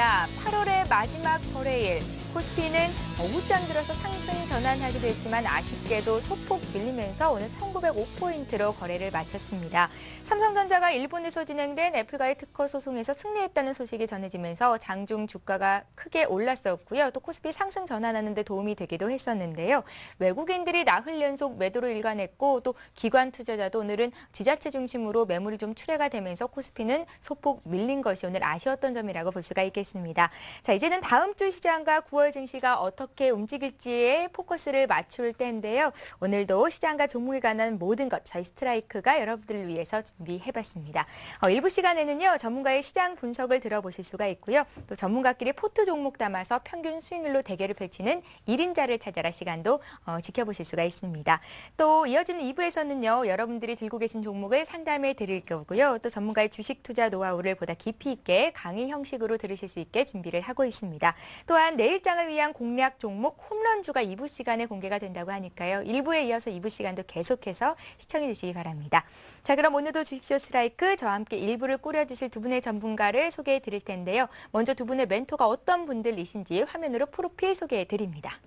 시작됐습니다. 8월의 마지막 거래일. 코스피는 오후장 들어서 상승 전환하기도 했지만 아쉽게도 소폭 밀리면서 오늘 1905포인트로 거래를 마쳤습니다. 삼성전자가 일본에서 진행된 애플과의 특허 소송에서 승리했다는 소식이 전해지면서 장중 주가가 크게 올랐었고요. 또 코스피 상승 전환하는 데 도움이 되기도 했었는데요. 외국인들이 나흘 연속 매도로 일관했고 또 기관 투자자도 오늘은 지자체 중심으로 매물이 좀 출회가 되면서 코스피는 소폭 밀린 것이 오늘 아쉬웠던 점이라고 볼 수가 있겠습니다. 자, 이제는 다음 주 시장과 9월 증시가 어떻게 움직일지에 포커스를 맞출 때인데요. 오늘도 시장과 종목에 관한 모든 것 저희 스트라이크가 여러분들을 위해서 준비해봤습니다. 일부 시간에는요. 전문가의 시장 분석을 들어보실 수가 있고요. 또 전문가끼리 포트 종목 담아서 평균 수익률로 대결을 펼치는 1인자를 찾아라 시간도 지켜보실 수가 있습니다. 또 이어지는 2부에서는요. 여러분들이 들고 계신 종목을 상담해 드릴 거고요. 또 전문가의 주식 투자 노하우를 보다 깊이 있게 강의 형식으로 들으실 수 있게 준비를 하고 있습니다. 또한 내일장을 위한 공략 종목 홈런주가 2부 시간에 공개가 된다고 하니까요. 1부에 이어서 2부 시간도 계속해서 시청해 주시기 바랍니다. 자, 그럼 오늘도 주식쇼 스트라이크 저와 함께 1부를 꾸려주실 두 분의 전문가를 소개해 드릴 텐데요. 먼저 두 분의 멘토가 어떤 분들이신지 화면으로 프로필 소개해 드립니다.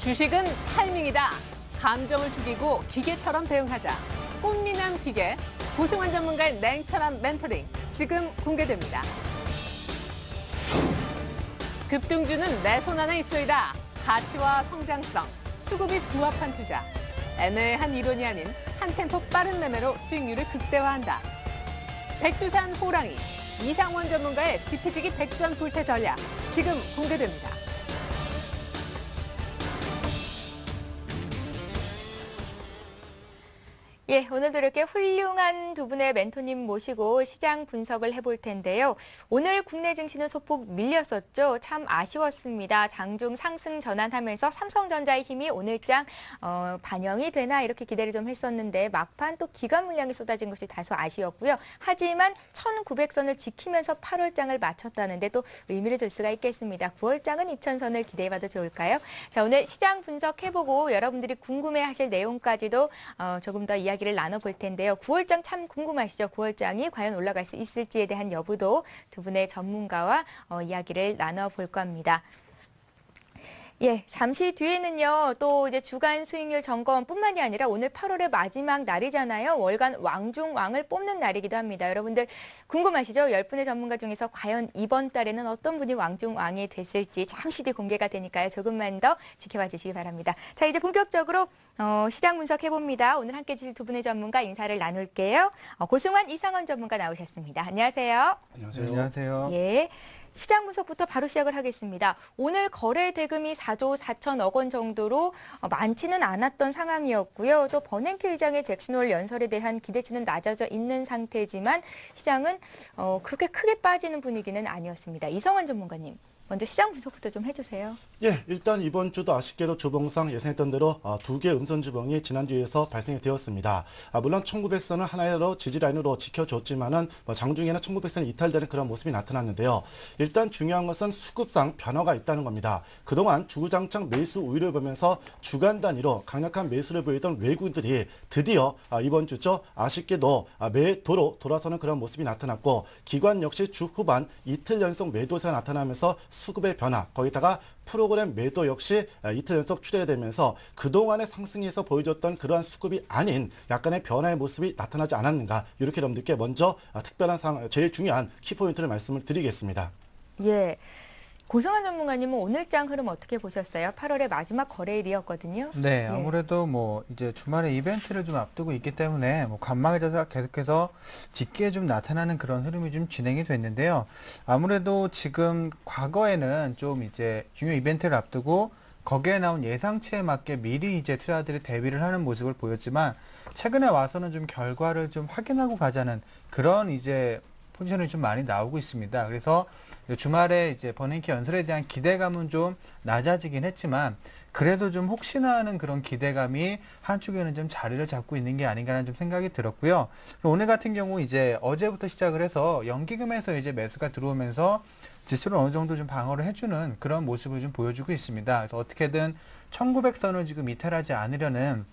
주식은 타이밍이다. 감정을 죽이고 기계처럼 대응하자. 꽃미남 기계, 고승환 전문가의 냉철한 멘토링 지금 공개됩니다. 급등주는 내 손 안에 있어이다. 가치와 성장성, 수급이 부합한 투자. 애매한 이론이 아닌 한 템포 빠른 매매로 수익률을 극대화한다. 백두산 호랑이, 이상원 전문가의 지피지기 백전불태 전략 지금 공개됩니다. 예, 오늘도 이렇게 훌륭한 두 분의 멘토님 모시고 시장 분석을 해볼 텐데요. 오늘 국내 증시는 소폭 밀렸었죠. 참 아쉬웠습니다. 장중 상승 전환하면서 삼성전자의 힘이 오늘장 반영이 되나 이렇게 기대를 좀 했었는데 막판 또 기관 물량이 쏟아진 것이 다소 아쉬웠고요. 하지만 1900선을 지키면서 8월장을 마쳤다는데 또 의미를 둘 수가 있겠습니다. 9월장은 2000선을 기대해봐도 좋을까요? 자, 오늘 시장 분석해보고 여러분들이 궁금해하실 내용까지도 조금 더 이야기를 나눠볼 텐데요. 9월장 참 궁금하시죠? 9월장이 과연 올라갈 수 있을지에 대한 여부도 두 분의 전문가와 이야기를 나눠볼 겁니다. 예, 잠시 뒤에는요, 또 이제 주간 수익률 점검뿐만이 아니라 오늘 8월의 마지막 날이잖아요. 월간 왕중왕을 뽑는 날이기도 합니다. 여러분들 궁금하시죠? 10분의 전문가 중에서 과연 이번 달에는 어떤 분이 왕중왕이 됐을지 잠시 뒤 공개가 되니까요. 조금만 더 지켜봐 주시기 바랍니다. 자, 이제 본격적으로 시장 분석해봅니다. 오늘 함께 해주실 두 분의 전문가 인사를 나눌게요. 고승환, 이상원 전문가 나오셨습니다. 안녕하세요. 안녕하세요. 안녕하세요. 예. 시장 분석부터 바로 시작을 하겠습니다. 오늘 거래 대금이 4조 4천억 원 정도로 많지는 않았던 상황이었고요. 또 버냉키 의장의 잭슨홀 연설에 대한 기대치는 낮아져 있는 상태지만 시장은 그렇게 크게 빠지는 분위기는 아니었습니다. 이성원 전문가님. 먼저 시장 분석부터 좀 해주세요. 예, 일단 이번 주도 아쉽게도 주봉상 예상했던 대로 두 개의 음선 주봉이 지난주에서 발생이 되었습니다. 물론 1900선을 하나로 지지라인으로 지켜줬지만은 장중에는 1900선이 이탈되는 그런 모습이 나타났는데요. 일단 중요한 것은 수급상 변화가 있다는 겁니다. 그동안 주구장창 매수 우위를 보면서 주간 단위로 강력한 매수를 보이던 외국인들이 드디어 이번 주죠. 아쉽게도 매도로 돌아서는 그런 모습이 나타났고 기관 역시 주 후반 이틀 연속 매도세가 나타나면서 수급의 변화, 거기다가 프로그램 매도 역시 이틀 연속 출회되면서 그동안의 상승에서 보여줬던 그러한 수급이 아닌 약간의 변화의 모습이 나타나지 않았는가, 이렇게 여러분들께 먼저 특별한 상황, 제일 중요한 키포인트를 말씀을 드리겠습니다. 예. 고승환 전문가님은 오늘장 흐름 어떻게 보셨어요? 8월의 마지막 거래일이었거든요. 네, 아무래도 뭐 이제 주말에 이벤트를 좀 앞두고 있기 때문에 뭐 관망의 자세가 계속해서 짙게 좀 나타나는 그런 흐름이 좀 진행이 됐는데요. 아무래도 지금 과거에는 좀 이제 중요 이벤트를 앞두고 거기에 나온 예상치에 맞게 미리 이제 투자들이 대비를 하는 모습을 보였지만 최근에 와서는 좀 결과를 좀 확인하고 가자는 그런 이제 포지션이 좀 많이 나오고 있습니다. 그래서 주말에 이제 버냉키 연설에 대한 기대감은 좀 낮아지긴 했지만 그래도 좀 혹시나 하는 그런 기대감이 한쪽에는 좀 자리를 잡고 있는 게 아닌가라는 좀 생각이 들었고요. 오늘 같은 경우 이제 어제부터 시작을 해서 연기금에서 이제 매수가 들어오면서 지수를 어느 정도 좀 방어를 해주는 그런 모습을 좀 보여주고 있습니다. 그래서 어떻게든 1900선을 지금 이탈하지 않으려는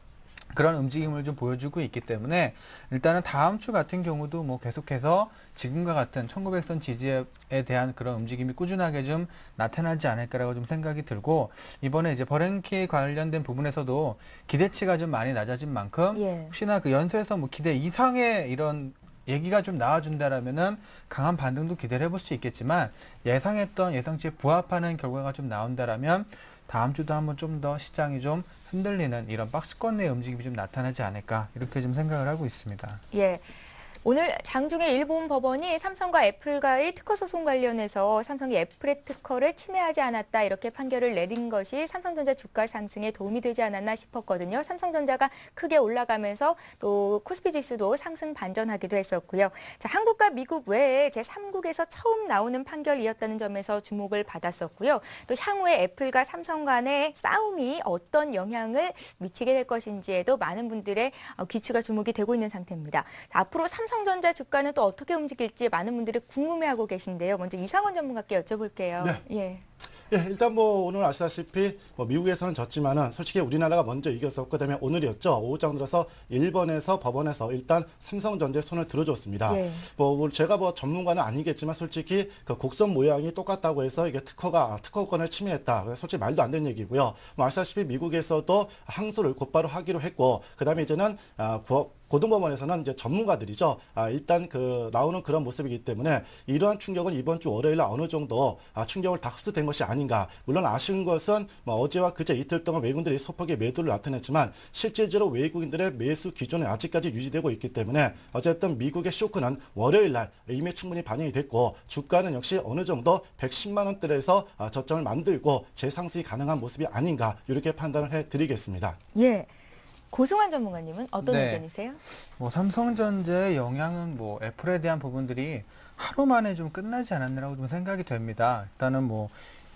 그런 움직임을 좀 보여주고 있기 때문에 일단은 다음 주 같은 경우도 뭐 계속해서 지금과 같은 1900선 지지에 대한 그런 움직임이 꾸준하게 좀 나타나지 않을까라고 좀 생각이 들고, 이번에 이제 버랭키 관련된 부분에서도 기대치가 좀 많이 낮아진 만큼 예. 혹시나 그 연소에서 뭐 기대 이상의 이런 얘기가 좀 나와준다라면은 강한 반등도 기대를 해볼 수 있겠지만, 예상했던 예상치에 부합하는 결과가 좀 나온다라면 다음 주도 한번 좀 더 시장이 좀 흔들리는 이런 박스권 내 움직임이 좀 나타나지 않을까, 이렇게 좀 생각을 하고 있습니다. 예. 오늘 장중에 일본 법원이 삼성과 애플과의 특허 소송 관련해서 삼성이 애플의 특허를 침해하지 않았다 이렇게 판결을 내린 것이 삼성전자 주가 상승에 도움이 되지 않았나 싶었거든요. 삼성전자가 크게 올라가면서 또 코스피 지수도 상승 반전하기도 했었고요. 자, 한국과 미국 외에 제3국에서 처음 나오는 판결이었다는 점에서 주목을 받았었고요. 또 향후에 애플과 삼성 간의 싸움이 어떤 영향을 미치게 될 것인지에도 많은 분들의 귀추가 주목이 되고 있는 상태입니다. 자, 앞으로 삼성전자 주가는 또 어떻게 움직일지 많은 분들이 궁금해하고 계신데요. 먼저 이상원 전문가께 여쭤볼게요. 네. 예. 예, 일단 뭐 오늘 아시다시피 뭐 미국에서는 졌지만은 솔직히 우리나라가 먼저 이겼었고, 그다음에 오늘이었죠. 오후장 들어서 일본에서 법원에서 일단 삼성전자에 손을 들어줬습니다. 예. 뭐 제가 뭐 전문가는 아니겠지만 솔직히 그 곡선 모양이 똑같다고 해서 이게 특허권을 침해했다. 솔직히 말도 안 되는 얘기고요. 뭐 아시다시피 미국에서도 항소를 곧바로 하기로 했고, 그다음에 이제는 고등법원에서는 이제 전문가들이죠. 일단 나오는 그런 모습이기 때문에 이러한 충격은 이번 주 월요일에 어느 정도 충격을 다 흡수된 것이 아닌가. 물론 아쉬운 것은 뭐 어제와 그제 이틀 동안 외국인들이 소폭의 매도를 나타냈지만 실질적으로 외국인들의 매수 기조는 아직까지 유지되고 있기 때문에 어쨌든 미국의 쇼크는 월요일 날 이미 충분히 반영이 됐고, 주가는 역시 어느 정도 110만 원대에서 저점을 만들고 재상승이 가능한 모습이 아닌가, 이렇게 판단을 해드리겠습니다. 예. 고승환 전문가님은 어떤 네. 의견이세요? 뭐 삼성전자의 영향은 뭐 애플에 대한 부분들이 하루 만에 좀 끝나지 않았느라고 좀 생각이 됩니다. 일단은 뭐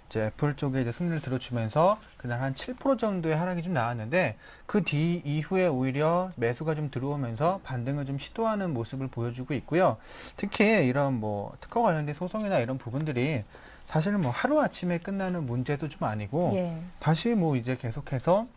이제 애플 쪽에 이제 승리를 들어주면서 그날 한 7% 정도의 하락이 좀 나왔는데, 그 뒤 이후에 오히려 매수가 좀 들어오면서 반등을 좀 시도하는 모습을 보여주고 있고요. 특히 이런 뭐 특허 관련된 소송이나 이런 부분들이 사실은 뭐 하루 아침에 끝나는 문제도 좀 아니고, 예. 다시 뭐 이제 계속해서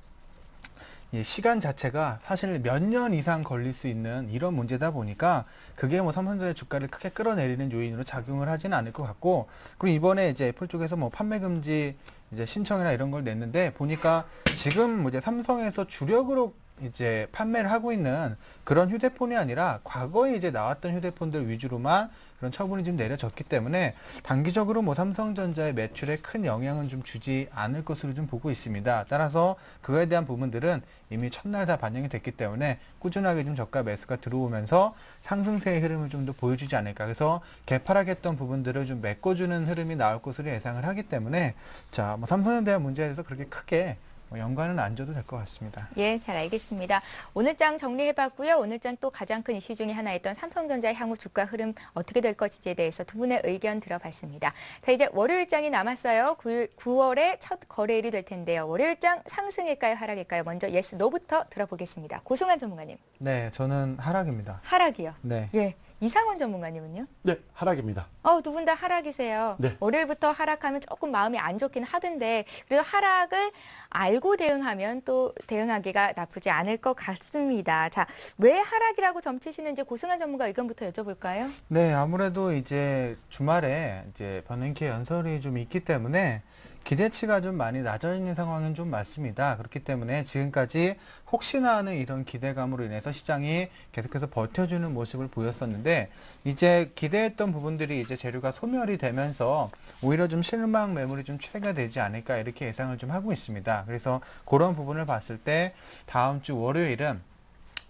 이 시간 자체가 사실 몇 년 이상 걸릴 수 있는 이런 문제다 보니까 그게 뭐 삼성전자 주가를 크게 끌어내리는 요인으로 작용을 하지는 않을 것 같고, 그리고 이번에 이제 애플 쪽에서 뭐 판매 금지 이제 신청이나 이런 걸 냈는데 보니까 지금 뭐 이제 삼성에서 주력으로 이제 판매를 하고 있는 그런 휴대폰이 아니라 과거에 이제 나왔던 휴대폰들 위주로만 그런 처분이 좀 내려졌기 때문에 단기적으로 뭐 삼성전자의 매출에 큰 영향은 좀 주지 않을 것으로 좀 보고 있습니다. 따라서 그거에 대한 부분들은 이미 첫날 다 반영이 됐기 때문에 꾸준하게 좀 저가 매수가 들어오면서 상승세의 흐름을 좀 더 보여주지 않을까. 그래서 개파락했던 부분들을 좀 메꿔주는 흐름이 나올 것으로 예상을 하기 때문에, 자, 뭐 삼성전자 문제에 대해서 그렇게 크게 연관은 안 줘도 될 것 같습니다. 예, 잘 알겠습니다. 오늘 장 정리해봤고요. 오늘 장 또 가장 큰 이슈 중에 하나였던 삼성전자의 향후 주가 흐름 어떻게 될 것인지에 대해서 두 분의 의견 들어봤습니다. 자, 이제 월요일 장이 남았어요. 9월의 첫 거래일이 될 텐데요. 월요일 장 상승일까요, 하락일까요? 먼저 예스, 노부터 들어보겠습니다. 고승환 전문가님. 네, 저는 하락입니다. 하락이요. 네. 예. 이상원 전문가님은요? 네, 하락입니다. 두 분 다 하락이세요. 네. 월요일부터 하락하면 조금 마음이 안 좋긴 하던데, 그래도 하락을 알고 대응하면 또 대응하기가 나쁘지 않을 것 같습니다. 자, 왜 하락이라고 점치시는지 고승환 전문가 의견부터 여쭤볼까요? 네, 아무래도 이제 주말에 이제 버냉키 연설이 좀 있기 때문에 기대치가 좀 많이 낮아 있는 상황은 좀 맞습니다. 그렇기 때문에 지금까지 혹시나 하는 이런 기대감으로 인해서 시장이 계속해서 버텨주는 모습을 보였었는데, 이제 기대했던 부분들이 이제 재료가 소멸이 되면서 오히려 좀 실망 매물이 좀 출회가 되지 않을까, 이렇게 예상을 좀 하고 있습니다. 그래서 그런 부분을 봤을 때 다음 주 월요일은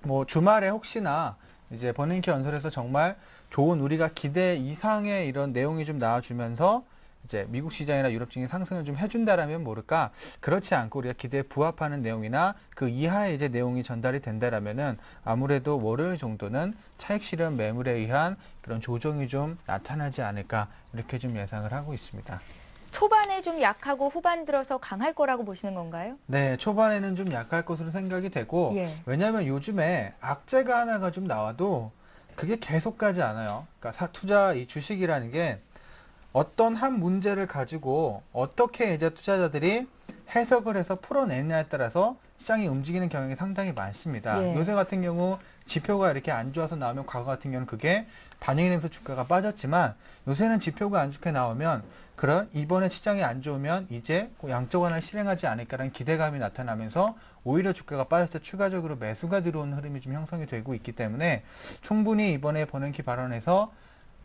뭐 주말에 혹시나 이제 버냉키 연설에서 정말 좋은 우리가 기대 이상의 이런 내용이 좀 나와주면서 이제 미국 시장이나 유럽 증시 상승을 좀 해준다라면 모를까, 그렇지 않고 우리가 기대에 부합하는 내용이나 그 이하의 이제 내용이 전달이 된다라면은 아무래도 월요일 정도는 차익 실현 매물에 의한 그런 조정이 좀 나타나지 않을까, 이렇게 좀 예상을 하고 있습니다. 초반에 좀 약하고 후반 들어서 강할 거라고 보시는 건가요? 네, 초반에는 좀 약할 것으로 생각이 되고, 예. 왜냐하면 요즘에 악재가 하나가 좀 나와도 그게 계속 가지 않아요. 그러니까 투자 이 주식이라는 게 어떤 한 문제를 가지고 어떻게 이제 투자자들이 해석을 해서 풀어내느냐에 따라서 시장이 움직이는 경향이 상당히 많습니다. 예. 요새 같은 경우 지표가 이렇게 안 좋아서 나오면 과거 같은 경우는 그게 반영이 되면서 주가가 빠졌지만 요새는 지표가 안 좋게 나오면 그런 이번에 시장이 안 좋으면 이제 양적 완화를 실행하지 않을까라는 기대감이 나타나면서 오히려 주가가 빠져서 추가적으로 매수가 들어오는 흐름이 좀 형성이 되고 있기 때문에 충분히 이번에 버냉키 발언에서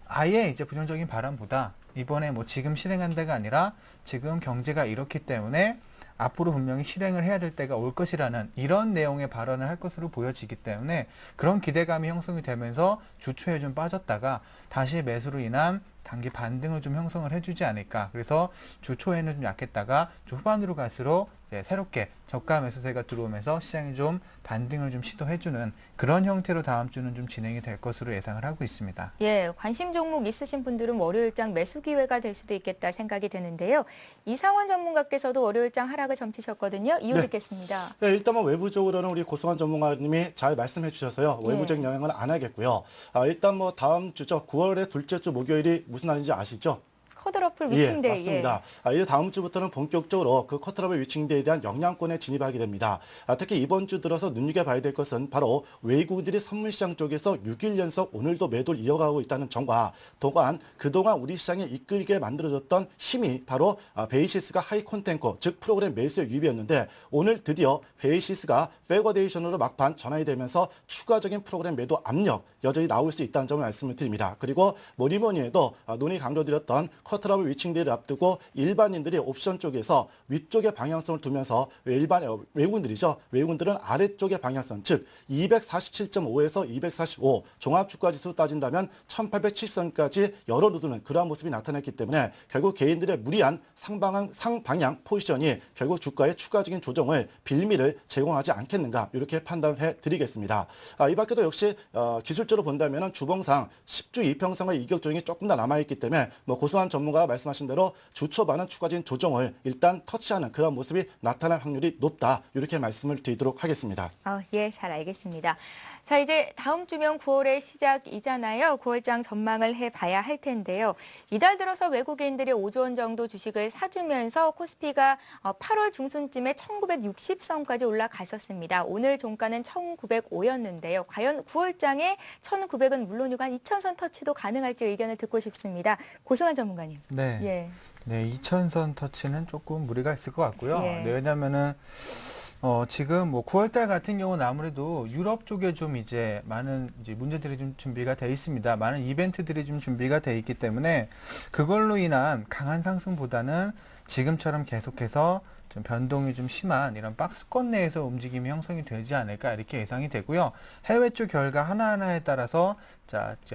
아예 이제 부정적인 발언보다 이번에 뭐 지금 실행한 데가 아니라 지금 경제가 이렇기 때문에 앞으로 분명히 실행을 해야 될 때가 올 것이라는 이런 내용의 발언을 할 것으로 보여지기 때문에 그런 기대감이 형성이 되면서 주초에 좀 빠졌다가 다시 매수로 인한 단기 반등을 좀 형성을 해주지 않을까. 그래서 주 초에는 좀 약했다가 주 후반으로 갈수록 새롭게 저가 매수세가 들어오면서 시장이 좀 반등을 좀 시도해주는 그런 형태로 다음 주는 좀 진행이 될 것으로 예상을 하고 있습니다. 예, 관심 종목 있으신 분들은 월요일장 매수 기회가 될 수도 있겠다 생각이 드는데요. 이상원 전문가께서도 월요일장 하락을 점치셨거든요. 이유 네. 듣겠습니다. 네, 일단 뭐 외부적으로는 우리 고승환 전문가님이 잘 말씀해 주셔서요. 외부적 영향은 안 하겠고요. 일단 뭐 다음 주죠. 9월의 둘째 주 목요일이 무슨 날인지 아시죠? 커드러플 예, 위킹데이. 맞습니다. 이제 다음 주부터는 본격적으로 그 커트러블 위칭데이에 대한 영향권에 진입하게 됩니다. 특히 이번 주 들어서 눈여겨봐야 될 것은 바로 외국인들이 선물시장 쪽에서 6일 연속 오늘도 매도를 이어가고 있다는 점과 또한 그동안 우리 시장에 이끌게 만들어졌던 힘이 바로 베이시스가 하이 콘텐코, 즉 프로그램 매수의 유입이었는데 오늘 드디어 베이시스가 백어데이션으로 막판 전환이 되면서 추가적인 프로그램 매도 압력 여전히 나올 수 있다는 점을 말씀을 드립니다. 그리고 뭐니 해도 논의 강조드렸던 커트러블 위칭데이를 앞두고 일반인들이 옵션 쪽에서 위쪽의 방향성을 두면서 외국인들이죠. 외국인들은 아래쪽의 방향성, 즉 247.5에서 245 종합주가지수 따진다면 1870선까지 열어두는 그러한 모습이 나타났기 때문에 결국 개인들의 무리한 상방향 포지션이 결국 주가의 추가적인 조정을 빌미를 제공하지 않겠는가 이렇게 판단해 드리겠습니다. 이 밖에도 역시 기술적으로 본다면 주봉상 10주 이평선의 이격 조정이 조금 더 남아있기 때문에 뭐 고승환 전문가가 말씀하신 대로 주 초반은 추가적인 조정을 일단 터치하는 그런 모습이 나타날 확률이 높다. 이렇게 말씀을 드리도록 하겠습니다. 예, 잘 알겠습니다. 자, 이제 다음 주면 9월의 시작이잖아요. 9월장 전망을 해봐야 할 텐데요. 이달 들어서 외국인들이 5조 원 정도 주식을 사주면서 코스피가 8월 중순쯤에 1960선까지 올라갔었습니다. 오늘 종가는 1905였는데요. 과연 9월장에 1900은 물론이고 한 2000선 터치도 가능할지 의견을 듣고 싶습니다. 고승환 전문가님. 네. 예. 네, 2000선 터치는 조금 무리가 있을 것 같고요. 예. 네, 왜냐면은 지금 뭐 9월달 같은 경우는 아무래도 유럽 쪽에 좀 이제 많은 이제 문제들이 좀 준비가 돼 있습니다. 많은 이벤트들이 좀 준비가 돼 있기 때문에 그걸로 인한 강한 상승보다는 지금처럼 계속해서 좀 변동이 좀 심한 이런 박스권 내에서 움직임이 형성이 되지 않을까 이렇게 예상이 되고요. 해외 쪽 결과 하나하나에 따라서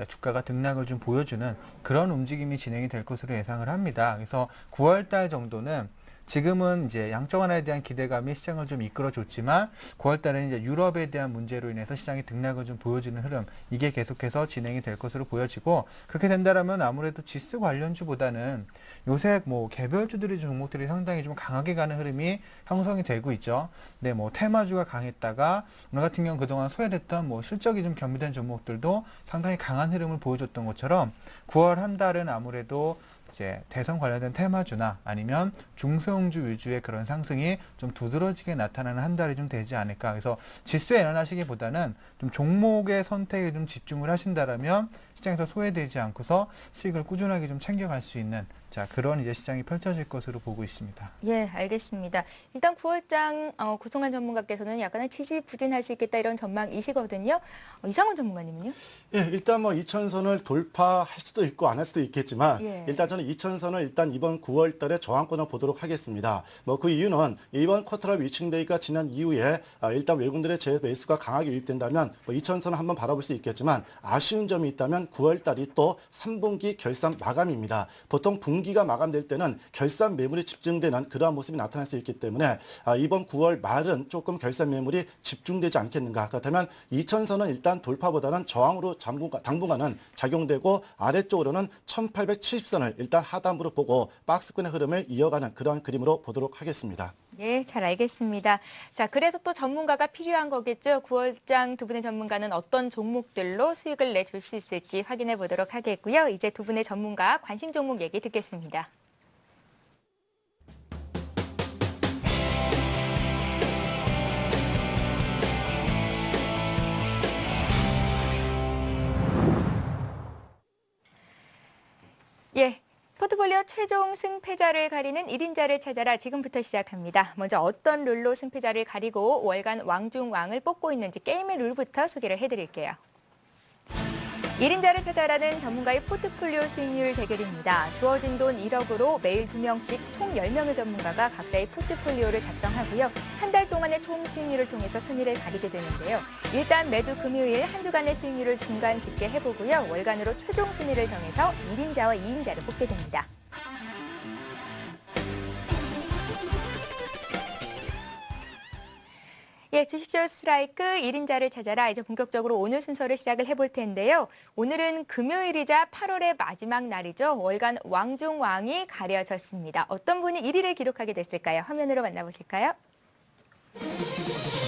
주가가 등락을 좀 보여주는 그런 움직임이 진행이 될 것으로 예상을 합니다. 그래서 9월달 정도는 지금은 이제 양적 완화에 대한 기대감이 시장을 좀 이끌어줬지만 9월 달에는 이제 유럽에 대한 문제로 인해서 시장이 등락을 좀 보여주는 흐름 이게 계속해서 진행이 될 것으로 보여지고 그렇게 된다라면 아무래도 지수 관련주보다는 요새 뭐 개별주들의 종목들이 상당히 좀 강하게 가는 흐름이 형성이 되고 있죠. 네, 뭐 테마주가 강했다가 오늘 같은 경우 그동안 소외됐던 뭐 실적이 좀 겸비된 종목들도 상당히 강한 흐름을 보여줬던 것처럼 9월 한 달은 아무래도 이제 대선 관련된 테마주나 아니면 중소형주 위주의 그런 상승이 좀 두드러지게 나타나는 한 달이 좀 되지 않을까. 그래서 지수에 연연하시기보다는 좀 종목의 선택에 좀 집중을 하신다라면 시장에서 소외되지 않고서 수익을 꾸준하게 좀 챙겨갈 수 있는 그런 이제 시장이 펼쳐질 것으로 보고 있습니다. 예, 알겠습니다. 일단 9월장 고승환 전문가께서는 약간은 지지부진할 수 있겠다 이런 전망이시거든요. 이상원 전문가님은요? 예, 일단 뭐 2000선을 돌파할 수도 있고 안 할 수도 있겠지만 일단 저는 2000선을 일단 이번 9월 달에 저항권을 보도록 하겠습니다. 뭐 그 이유는 이번 쿼터럴 위칭데이가 지난 이후에 일단 외국인들의 재매수가 강하게 유입된다면 뭐 2000선을 한번 바라볼 수 있겠지만 아쉬운 점이 있다면 9월 달이 또 3분기 결산 마감입니다. 보통 분기가 마감될 때는 결산 매물이 집중되는 그러한 모습이 나타날 수 있기 때문에 이번 9월 말은 조금 결산 매물이 집중되지 않겠는가. 그렇다면 2000선은 일단 돌파보다는 저항으로 당분간은 작용되고 아래쪽으로는 1870선을 일단 하단부로 보고 박스권의 흐름을 이어가는 그런 그림으로 보도록 하겠습니다. 예, 잘 알겠습니다. 자, 그래서 또 전문가가 필요한 거겠죠. 9월장 두 분의 전문가는 어떤 종목들로 수익을 내줄 수 있을지 확인해 보도록 하겠고요. 이제 두 분의 전문가 관심 종목 얘기 듣겠습니다. 예, 포트폴리오 최종 승패자를 가리는 1인자를 찾아라 지금부터 시작합니다. 먼저 어떤 룰로 승패자를 가리고 월간 왕중왕을 뽑고 있는지 게임의 룰부터 소개를 해드릴게요. 1인자를 찾아라는 전문가의 포트폴리오 수익률 대결입니다. 주어진 돈 1억으로 매일 2명씩 총 10명의 전문가가 각자의 포트폴리오를 작성하고요. 한 달 동안의 총 수익률을 통해서 순위를 가리게 되는데요. 일단 매주 금요일 한 주간의 수익률을 중간 집계해보고요. 월간으로 최종 순위를 정해서 1인자와 2인자를 뽑게 됩니다. 예, 주식쇼 스트라이크 1인자를 찾아라. 이제 본격적으로 오늘 순서를 시작을 해볼 텐데요. 오늘은 금요일이자 8월의 마지막 날이죠. 월간 왕중왕이 가려졌습니다. 어떤 분이 1위를 기록하게 됐을까요? 화면으로 만나보실까요?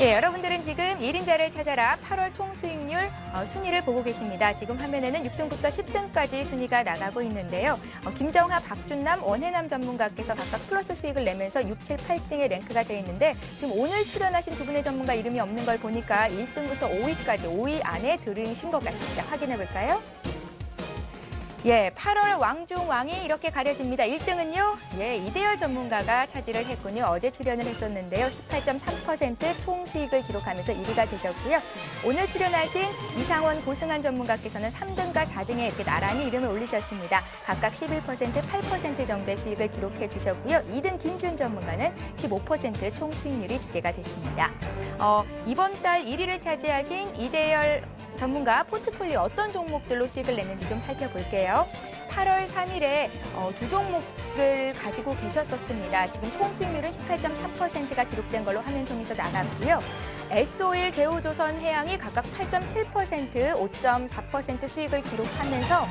예, 여러분들은 지금 1인자를 찾아라 8월 총 수익률 순위를 보고 계십니다. 지금 화면에는 6등부터 10등까지 순위가 나가고 있는데요. 김정하, 박준남, 원해남 전문가께서 각각 플러스 수익을 내면서 6, 7, 8등의 랭크가 되어 있는데 지금 오늘 출연하신 두 분의 전문가 이름이 없는 걸 보니까 1등부터 5위까지 5위 안에 들으신 것 같습니다. 확인해 볼까요? 예, 8월 왕중왕이 이렇게 가려집니다. 1등은요, 예, 이대열 전문가가 차지를 했군요. 어제 출연을 했었는데요. 18.3% 총 수익을 기록하면서 1위가 되셨고요. 오늘 출연하신 이상원, 고승한 전문가께서는 3등과 4등에 이렇게 나란히 이름을 올리셨습니다. 각각 11%, 8% 정도의 수익을 기록해 주셨고요. 2등 김준 전문가는 15% 총 수익률이 집계가 됐습니다. 이번 달 1위를 차지하신 이대열 전문가 포트폴리오 어떤 종목들로 수익을 냈는지 좀 살펴볼게요. 8월 3일에 두 종목을 가지고 계셨었습니다. 지금 총 수익률은 18.3%가 기록된 걸로 화면 통해서 나갔고요. 에스오일, 대우조선, 해양이 각각 8.7%, 5.4% 수익을 기록하면서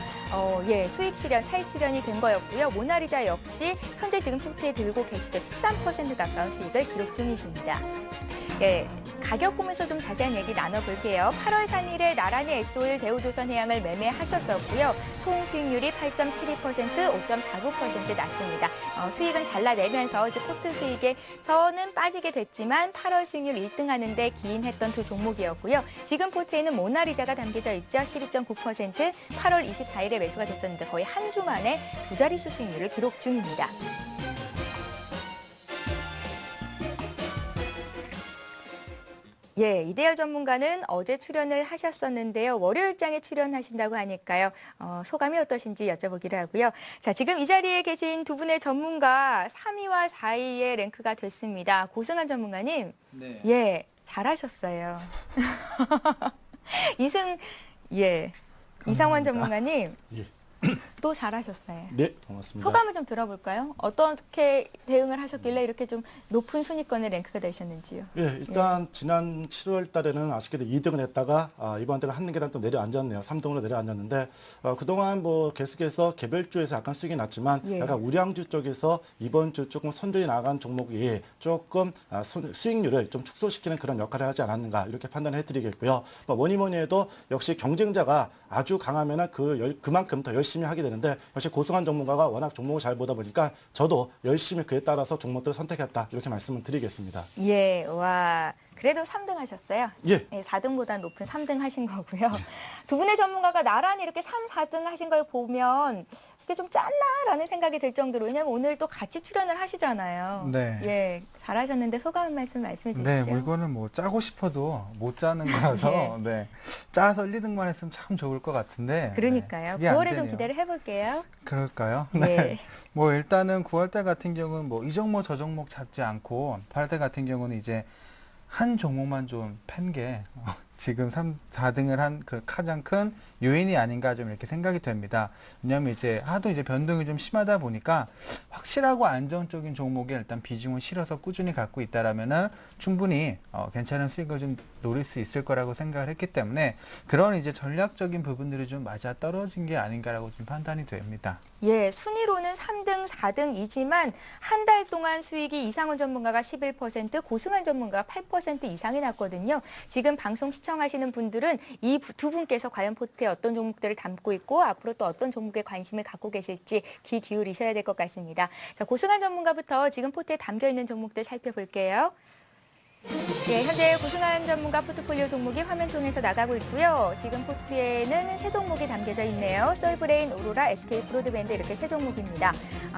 수익 실현, 차익 실현이 된 거였고요. 모나리자 역시 현재 지금 포트에 들고 계시죠. 13% 가까운 수익을 기록 중이십니다. 예, 가격 보면서 좀 자세한 얘기 나눠볼게요. 8월 3일에 나란히 에스오일, 대우조선, 해양을 매매하셨었고요. 총 수익률이 8.72%, 5.49% 났습니다. 수익은 잘라내면서 이제 포트 수익에서는 빠지게 됐지만 8월 수익률 1등 하는데 기인했던 두 종목이었고요. 지금 포트에는 모나리자가 담겨져 있죠. 12.9%, 8월 24일에 매수가 됐었는데 거의 한 주 만에 두 자릿수 수익률을 기록 중입니다. 예, 이대열 전문가는 어제 출연을 하셨었는데요. 월요일장에 출연하신다고 하니까요. 소감이 어떠신지 여쭤보기로 하고요. 자, 지금 이 자리에 계신 두 분의 전문가 3위와 4위의 랭크가 됐습니다. 고승한 전문가님, 네. 예, 잘하셨어요. 이상원 전문가님, 예. 또 잘하셨어요. 네, 고맙습니다. 소감을 좀 들어볼까요? 어떻게 대응을 하셨길래 이렇게 좀 높은 순위권의 랭크가 되셨는지요? 예, 일단 지난 7월 달에는 아쉽게도 2등을 했다가 이번 달에 한 계단 또 내려앉았네요. 3등으로 내려앉았는데 그동안 뭐 계속해서 개별주에서 약간 수익이 났지만 예. 약간 우량주 쪽에서 이번 주 조금 선전이 나간 종목이 조금 수익률을 좀 축소시키는 그런 역할을 하지 않았는가 이렇게 판단해 드리겠고요. 뭐니 해도 역시 경쟁자가 아주 강하면 그만큼 더 열심히 하게 되는데 역시 고승한 전문가가 워낙 종목을 잘 보다 보니까 저도 열심히 그에 따라서 종목들을 선택했다 이렇게 말씀을 드리겠습니다. 예, 와. 그래도 3등 하셨어요? 예. 네, 4등보다 높은 3등 하신 거고요. 두 분의 전문가가 나란히 이렇게 3, 4등 하신 걸 보면 이게 좀 짰나라는 생각이 들 정도로 왜냐하면 오늘 또 같이 출연을 하시잖아요. 네. 예, 잘하셨는데 소감 한 말씀 말씀해 주시죠. 네, 물건은 뭐 짜고 싶어도 못 짜는 거라서 네. 짜서 1, 2등만 했으면 참 좋을 것 같은데. 그러니까요. 네, 그게 안 9월에 좀 되네요. 기대를 해볼게요. 그럴까요? 네. 뭐 일단은 9월달 같은 경우는 뭐 이 종목 저 종목 잡지 않고 8월달 같은 경우는 이제 한 종목만 좀 팬 게 지금 3, 4등을 한 그 가장 큰 요인이 아닌가 좀 이렇게 생각이 됩니다. 왜냐하면 이제 하도 이제 변동이 좀 심하다 보니까 확실하고 안정적인 종목에 일단 비중을 실어서 꾸준히 갖고 있다라면은 충분히 괜찮은 수익을 좀 노릴 수 있을 거라고 생각을 했기 때문에 그런 이제 전략적인 부분들이 좀 맞아 떨어진 게 아닌가라고 좀 판단이 됩니다. 예, 순위로는 3등, 4등이지만 한 달 동안 수익이 이상원 전문가가 11%, 고승한 전문가가 8% 이상이 났거든요. 지금 방송 시청하시는 분들은 이 두 분께서 과연 포트에 어떤 종목들을 담고 있고 앞으로 또 어떤 종목에 관심을 갖고 계실지 귀 기울이셔야 될 것 같습니다. 자, 고승한 전문가부터 지금 포트에 담겨 있는 종목들 살펴볼게요. 네, 현재 고승한 전문가 포트폴리오 종목이 화면 통해서 나가고 있고요. 지금 포트에는 세 종목이 담겨져 있네요. 솔브레인, 오로라, SK 브로드밴드 이렇게 세 종목입니다.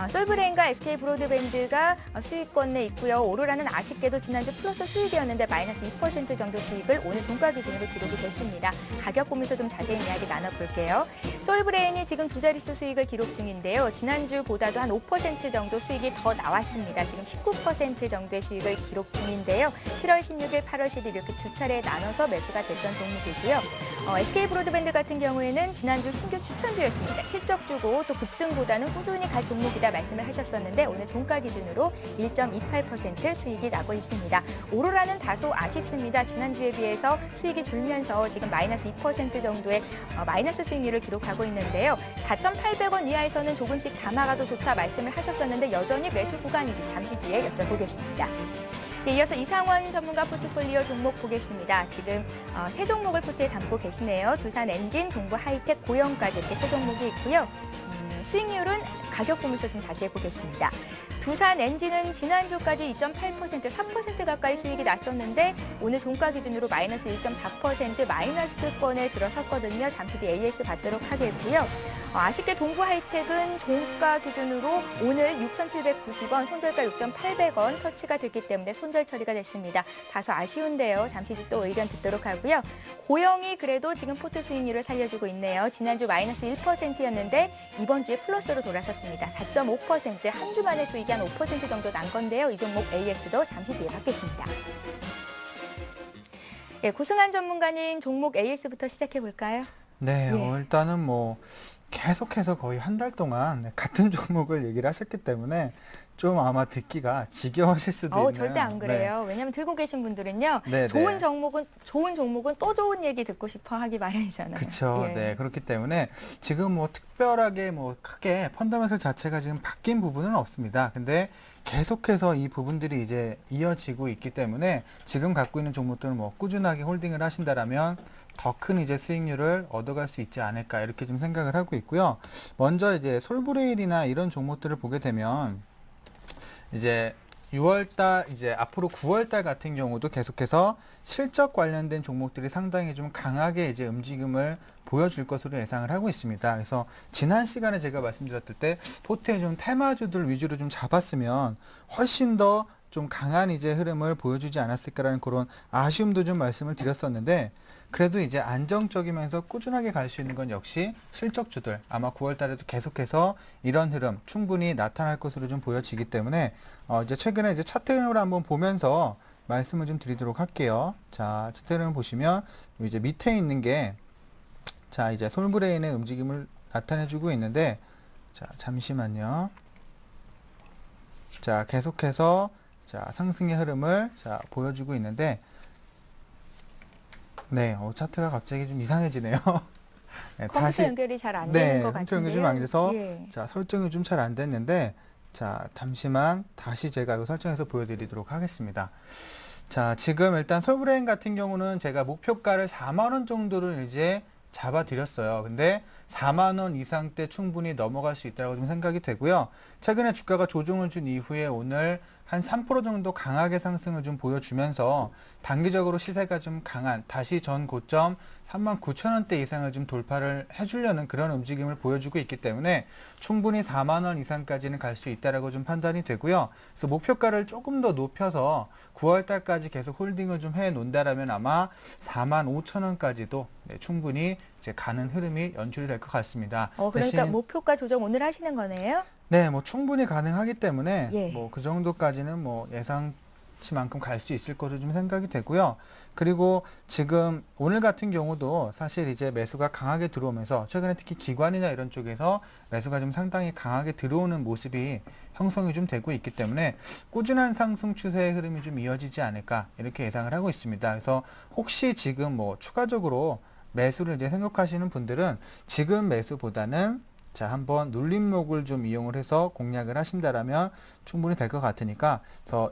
솔브레인과 SK 브로드밴드가 수익권 내 있고요. 오로라는 아쉽게도 지난주 플러스 수익이었는데 마이너스 2% 정도 수익을 오늘 종가 기준으로 기록이 됐습니다. 가격 보면서 좀 자세히 이야기 나눠볼게요. 솔브레인이 지금 두 자릿수 수익을 기록 중인데요. 지난주보다도 한 5% 정도 수익이 더 나왔습니다. 지금 19% 정도의 수익을 기록 중인데요. 7월 16일, 8월 10일 이렇게 두 차례에 나눠서 매수가 됐던 종목이고요. SK 브로드밴드 같은 경우에는 지난주 신규 추천주였습니다. 실적주고 또 급등보다는 꾸준히 갈 종목이다 말씀을 하셨었는데 오늘 종가 기준으로 1.28% 수익이 나고 있습니다. 오로라는 다소 아쉽습니다. 지난주에 비해서 수익이 줄면서 지금 마이너스 2% 정도의 마이너스 수익률을 기록하고 있는데요. 4,800원 이하에서는 조금씩 담아가도 좋다 말씀을 하셨었는데 여전히 매수 구간인지 잠시 뒤에 여쭤보겠습니다. 네, 이어서 이상원 전문가 포트폴리오 종목 보겠습니다. 지금 세 종목을 포트에 담고 계시네요. 두산엔진, 동부하이텍, 고영까지 이렇게 세 종목이 있고요. 수익률은 가격 보면서 좀 자세히 보겠습니다. 두산엔진은 지난주까지 2.8%, 3% 가까이 수익이 났었는데 오늘 종가 기준으로 마이너스 1.4% 마이너스권에 들어섰거든요. 잠시 뒤 AS 받도록 하겠고요. 아쉽게 동부하이텍은 종가 기준으로 오늘 6,790원, 손절가 6,800원 터치가 됐기 때문에 손절 처리가 됐습니다. 다소 아쉬운데요. 잠시 뒤 또 의견 듣도록 하고요. 고영이 그래도 지금 포트 수익률을 살려주고 있네요. 지난주 마이너스 1%였는데 이번 주에 플러스로 돌아섰습니다. 4.5%, 한 주 만에 수익이 한 5% 정도 난 건데요. 이 종목 AS도 잠시 뒤에 받겠습니다. 예, 고승한 전문가님 종목 AS부터 시작해 볼까요? 네, 예. 일단은 뭐 계속해서 거의 한 달 동안 같은 종목을 얘기를 하셨기 때문에 좀 아마 듣기가 지겨우실 수도 있는. 절대 안 그래요. 왜냐하면 들고 계신 분들은요. 네, 좋은 네. 종목은 또 좋은 얘기 듣고 싶어 하기 마련이잖아요. 그렇죠. 예. 네, 그렇기 때문에 지금 뭐 특별하게 뭐 크게 펀더멘털 자체가 지금 바뀐 부분은 없습니다. 근데 계속해서 이 부분들이 이제 이어지고 있기 때문에 지금 갖고 있는 종목들은 뭐 꾸준하게 홀딩을 하신다라면 더 큰 이제 수익률을 얻어갈 수 있지 않을까 이렇게 좀 생각을 하고 있고요. 먼저 이제 솔브레일이나 이런 종목들을 보게 되면 이제 6월달 이제 앞으로 9월달 같은 경우도 계속해서 실적 관련된 종목들이 상당히 좀 강하게 이제 움직임을 보여줄 것으로 예상을 하고 있습니다. 그래서 지난 시간에 제가 말씀드렸을 때 포트에 좀 테마주들 위주로 좀 잡았으면 훨씬 더 좀 강한 이제 흐름을 보여주지 않았을까라는 그런 아쉬움도 좀 말씀을 드렸었는데 그래도 이제 안정적이면서 꾸준하게 갈 수 있는 건 역시 실적주들 아마 9월 달에도 계속해서 이런 흐름 충분히 나타날 것으로 좀 보여지기 때문에 이제 최근에 이제 차트 흐름을 한번 보면서 말씀을 좀 드리도록 할게요. 자, 차트 흐름을 보시면 이제 밑에 있는 게 자, 이제 솔브레인의 움직임을 나타내주고 있는데 자, 잠시만요. 자, 계속해서 자, 상승의 흐름을 자, 보여주고 있는데 네, 차트가 갑자기 좀 이상해지네요. 네, 컴퓨터 연결이 잘 안 되는 것 컴퓨터 연결이 같은데요. 좀 안 돼서 예. 자, 설정이 좀 잘 안 됐는데 자, 잠시만 다시 제가 이거 설정해서 보여드리도록 하겠습니다. 자, 지금 일단 솔브레인 같은 경우는 제가 목표가를 4만 원 정도를 이제 잡아드렸어요. 근데 4만 원 이상대 충분히 넘어갈 수 있다고 좀 생각이 되고요. 최근에 주가가 조정을 준 이후에 오늘 한 3% 정도 강하게 상승을 좀 보여주면서 단기적으로 시세가 좀 강한 다시 전 고점 39,000원대 이상을 좀 돌파를 해주려는 그런 움직임을 보여주고 있기 때문에 충분히 4만 원 이상까지는 갈 수 있다라고 좀 판단이 되고요. 그래서 목표가를 조금 더 높여서 9월 달까지 계속 홀딩을 좀 해 놓는다라면 아마 45,000원까지도 네, 충분히 이제 가는 흐름이 연출이 될 것 같습니다. 그러니까 대신 목표가 조정 오늘 하시는 거네요? 네, 뭐 충분히 가능하기 때문에 예. 뭐 그 정도까지는 뭐 예상치만큼 갈 수 있을 것으로 좀 생각이 되고요. 그리고 지금 오늘 같은 경우도 사실 이제 매수가 강하게 들어오면서 최근에 특히 기관이나 이런 쪽에서 매수가 좀 상당히 강하게 들어오는 모습이 형성이 좀 되고 있기 때문에 꾸준한 상승 추세의 흐름이 좀 이어지지 않을까 이렇게 예상을 하고 있습니다. 그래서 혹시 지금 뭐 추가적으로 매수를 이제 생각하시는 분들은 지금 매수보다는 자, 한번 눌림목을 좀 이용을 해서 공략을 하신다라면 충분히 될 것 같으니까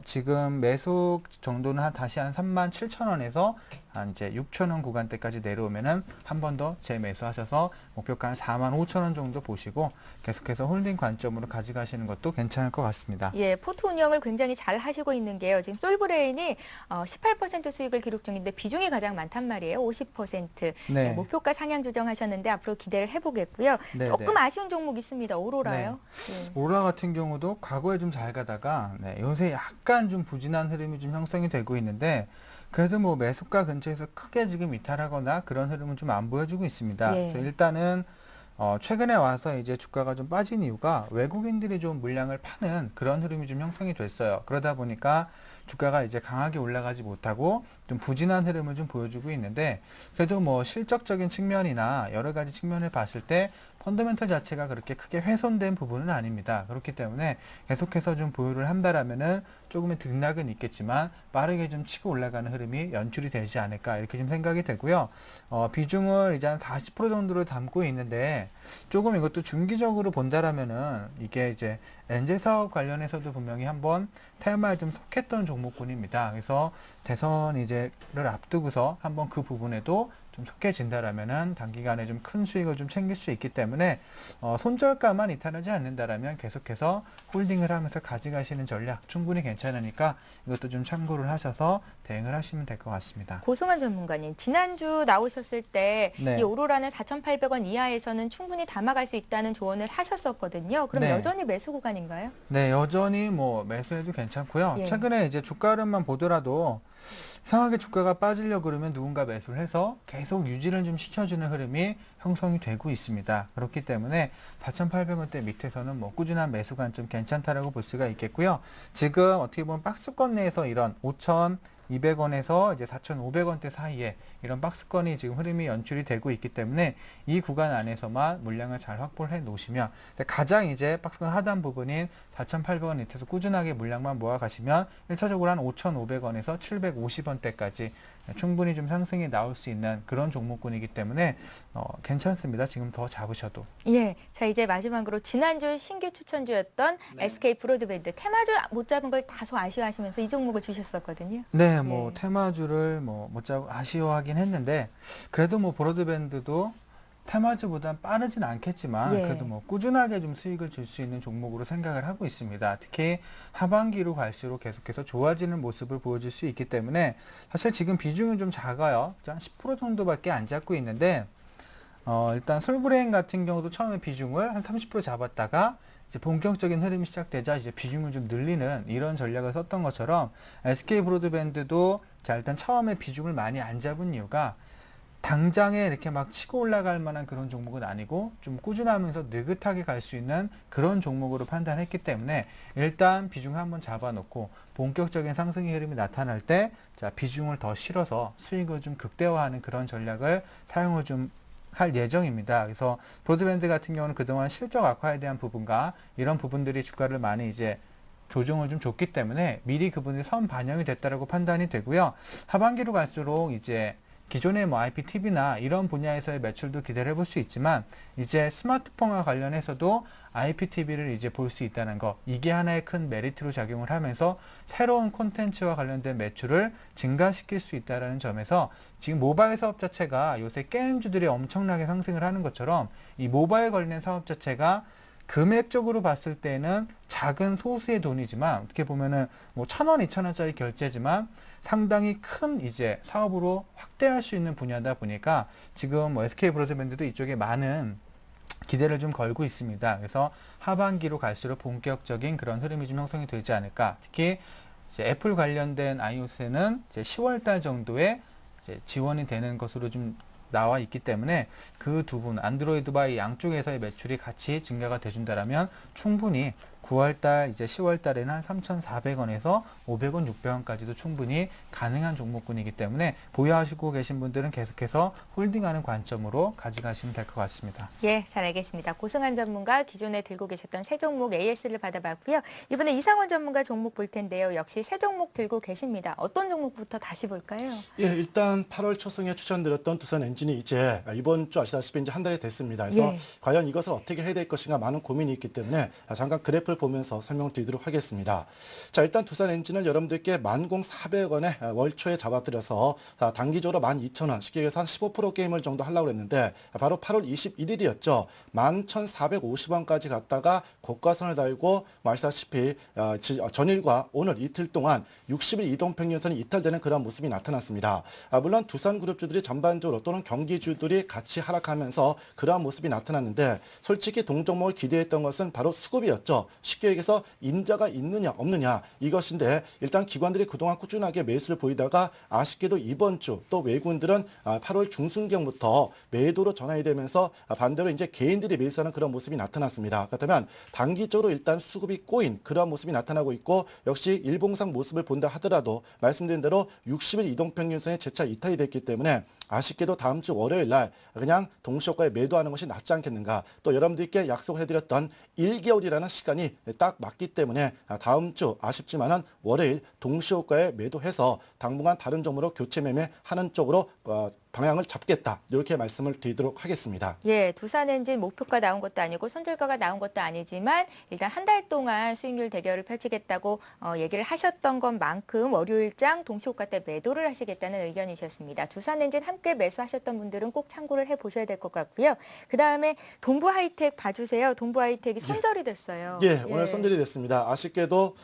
지금 매수 정도는 다시 한 37,000원에서 한 이제 6천 원 구간대까지 내려오면은 한 번 더 재매수하셔서 목표가 한 4만 5천 원 정도 보시고 계속해서 홀딩 관점으로 가져가시는 것도 괜찮을 것 같습니다. 예, 포트 운영을 굉장히 잘 하시고 있는 게요. 지금 솔브레인이 18% 수익을 기록 중인데 비중이 가장 많단 말이에요. 50%. 네. 목표가 상향 조정하셨는데 앞으로 기대를 해보겠고요. 네, 조금 네. 아쉬운 종목 있습니다. 오로라요. 예. 오로라 같은 경우도 과거에 좀 잘 가다가 요새 약간 좀 부진한 흐름이 좀 형성이 되고 있는데 그래도 뭐 매수가 근처에서 크게 지금 이탈하거나 그런 흐름은 좀 안 보여주고 있습니다. 예. 그래서 일단은 최근에 와서 이제 주가가 좀 빠진 이유가 외국인들이 좀 물량을 파는 그런 흐름이 좀 형성이 됐어요. 그러다 보니까 주가가 이제 강하게 올라가지 못하고 좀 부진한 흐름을 좀 보여주고 있는데 그래도 뭐 실적적인 측면이나 여러 가지 측면을 봤을 때 펀더멘털 자체가 그렇게 크게 훼손된 부분은 아닙니다. 그렇기 때문에 계속해서 좀 보유를 한다라면은 조금의 등락은 있겠지만 빠르게 좀 치고 올라가는 흐름이 연출이 되지 않을까 이렇게 좀 생각이 되고요. 비중을 이제 한 40% 정도를 담고 있는데 조금 이것도 중기적으로 본다라면은 이게 이제 엔제 사업 관련해서도 분명히 한번 테마에 좀 속했던 종목군입니다. 그래서 대선 이제를 앞두고서 한번 그 부분에도 좀 속해진다라면은 단기간에 좀 큰 수익을 좀 챙길 수 있기 때문에 손절가만 이탈하지 않는다라면 계속해서 홀딩을 하면서 가져가시는 전략 충분히 괜찮으니까 이것도 좀 참고를 하셔서 대응을 하시면 될 것 같습니다. 고승환 전문가님, 지난주 나오셨을 때 이 네. 오로라는 4,800원 이하에서는 충분히 담아갈 수 있다는 조언을 하셨었거든요. 그럼 네. 여전히 매수 구간인가요? 네, 여전히 뭐 매수해도 괜찮고요. 예. 최근에 이제 주가 흐름만 보더라도 이상하게 주가가 빠지려 그러면 누군가 매수를 해서 계속 유지를 좀 시켜주는 흐름이 형성이 되고 있습니다. 그렇기 때문에 4,800원대 밑에서는 뭐 꾸준한 매수 관점 괜찮다라고 볼 수가 있겠고요. 지금 어떻게 보면 박스권 내에서 이런 5,200원에서 이제 4,500원대 사이에 이런 박스권이 지금 흐름이 연출이 되고 있기 때문에 이 구간 안에서만 물량을 잘 확보를 해 놓으시면 가장 이제 박스권 하단 부분인 4,800원 밑에서 꾸준하게 물량만 모아 가시면 1차적으로 한 5,500원에서 750원대까지 충분히 좀 상승이 나올 수 있는 그런 종목군이기 때문에 괜찮습니다. 지금 더 잡으셔도. 예. 자, 이제 마지막으로 지난주 신규 추천주였던 SK 브로드밴드 테마주 못 잡은 걸 다소 아쉬워하시면서 이 종목을 주셨었거든요. 네, 뭐 예. 테마주를 못 잡고 아쉬워하긴 했는데 그래도 뭐 브로드밴드도 테마주보단 빠르진 않겠지만 예. 그래도 뭐 꾸준하게 좀 수익을 줄 수 있는 종목으로 생각을 하고 있습니다. 특히 하반기로 갈수록 계속해서 좋아지는 모습을 보여줄 수 있기 때문에 사실 지금 비중은 좀 작아요. 한 10% 정도밖에 안 잡고 있는데 일단 솔브레인 같은 경우도 처음에 비중을 한 30% 잡았다가 이제 본격적인 흐름이 시작되자 이제 비중을 좀 늘리는 이런 전략을 썼던 것처럼 SK 브로드밴드도 자 일단 처음에 비중을 많이 안 잡은 이유가 당장에 이렇게 막 치고 올라갈 만한 그런 종목은 아니고 좀 꾸준하면서 느긋하게 갈 수 있는 그런 종목으로 판단했기 때문에 일단 비중을 한번 잡아놓고 본격적인 상승의 흐름이 나타날 때 자 비중을 더 실어서 수익을 좀 극대화하는 그런 전략을 사용을 좀 할 예정입니다. 그래서 브로드밴드 같은 경우는 그동안 실적 악화에 대한 부분과 이런 부분들이 주가를 많이 이제 조정을 좀 줬기 때문에 미리 그분이 선 반영이 됐다라고 판단이 되고요. 하반기로 갈수록 이제 기존의 뭐 IPTV나 이런 분야에서의 매출도 기대를 해볼 수 있지만 이제 스마트폰과 관련해서도 IPTV를 이제 볼 수 있다는 거 이게 하나의 큰 메리트로 작용을 하면서 새로운 콘텐츠와 관련된 매출을 증가시킬 수 있다는 점에서 지금 모바일 사업 자체가 요새 게임주들이 엄청나게 상승을 하는 것처럼 이 모바일 관련 사업 자체가 금액적으로 봤을 때는 작은 소수의 돈이지만 어떻게 보면은 뭐 1,000원, 2,000원짜리 결제지만 상당히 큰 이제 사업으로 확대할 수 있는 분야다 보니까 지금 뭐 SK 브로드밴드도 이쪽에 많은 기대를 좀 걸고 있습니다. 그래서 하반기로 갈수록 본격적인 그런 흐름이 좀 형성이 되지 않을까. 특히 이제 애플 관련된 iOS에는 이제 10월 달 정도에 이제 지원이 되는 것으로 좀 나와 있기 때문에 그 두 분 안드로이드와 이 양쪽에서의 매출이 같이 증가가 돼준다라면 충분히 9월달 이제 10월달에는 한 3,400원에서 500원, 600원까지도 충분히 가능한 종목군이기 때문에 보유하시고 계신 분들은 계속해서 홀딩하는 관점으로 가져가시면 될 것 같습니다. 예, 잘 알겠습니다. 고승환 전문가 기존에 들고 계셨던 세 종목 AS를 받아봤고요. 이번에 이상원 전문가 종목 볼 텐데요. 역시 세 종목 들고 계십니다. 어떤 종목부터 다시 볼까요? 예, 일단 8월 초승에 추천드렸던 두산 엔진이 이제 이번 주 아시다시피 이제 한 달이 됐습니다. 그래서 예. 과연 이것을 어떻게 해야 될 것인가 많은 고민이 있기 때문에 잠깐 그래프 그래프를 보면서 설명드리도록 하겠습니다. 자, 일단 두산엔진을 여러분들께 10,400원에 월초에 잡아드려서 단기적으로 12,000원, 쉽게 얘기해서 한 15% 게임을 정도 하려고 했는데 바로 8월 21일이었죠. 11,450원까지 갔다가 고가선을 달고 아시다시피 전일과 오늘 이틀 동안 60일 이동평균선이 이탈되는 그런 모습이 나타났습니다. 물론 두산그룹주들이 전반적으로 또는 경기주들이 같이 하락하면서 그러한 모습이 나타났는데 솔직히 동종목을 기대했던 것은 바로 수급이었죠. 쉽게 얘기해서 임자가 있느냐 없느냐 이것인데 일단 기관들이 그동안 꾸준하게 매수를 보이다가 아쉽게도 이번 주 또 외국인들은 8월 중순경부터 매도로 전환이 되면서 반대로 이제 개인들이 매수하는 그런 모습이 나타났습니다. 그렇다면 단기적으로 일단 수급이 꼬인 그런 모습이 나타나고 있고 역시 일봉상 모습을 본다 하더라도 말씀드린 대로 60일 이동평균선이 재차 이탈이 됐기 때문에 아쉽게도 다음 주 월요일 날 그냥 동시효과에 매도하는 것이 낫지 않겠는가. 또 여러분들께 약속을 해드렸던 1개월이라는 시간이 딱 맞기 때문에 다음 주 아쉽지만은 월요일 동시효과에 매도해서 당분간 다른 종목으로 교체 매매하는 쪽으로 방향을 잡겠다. 이렇게 말씀을 드리도록 하겠습니다. 예, 두산엔진 목표가 나온 것도 아니고 손절가가 나온 것도 아니지만 일단 한 달 동안 수익률 대결을 펼치겠다고 얘기를 하셨던 것만큼 월요일장 동시효과 때 매도를 하시겠다는 의견이셨습니다. 두산엔진 함께 매수하셨던 분들은 꼭 참고를 해보셔야 될 것 같고요. 그다음에 동부하이텍 봐주세요. 동부하이텍이 손절이 됐어요. 예, 오늘 손절이 됐습니다. 아쉽게도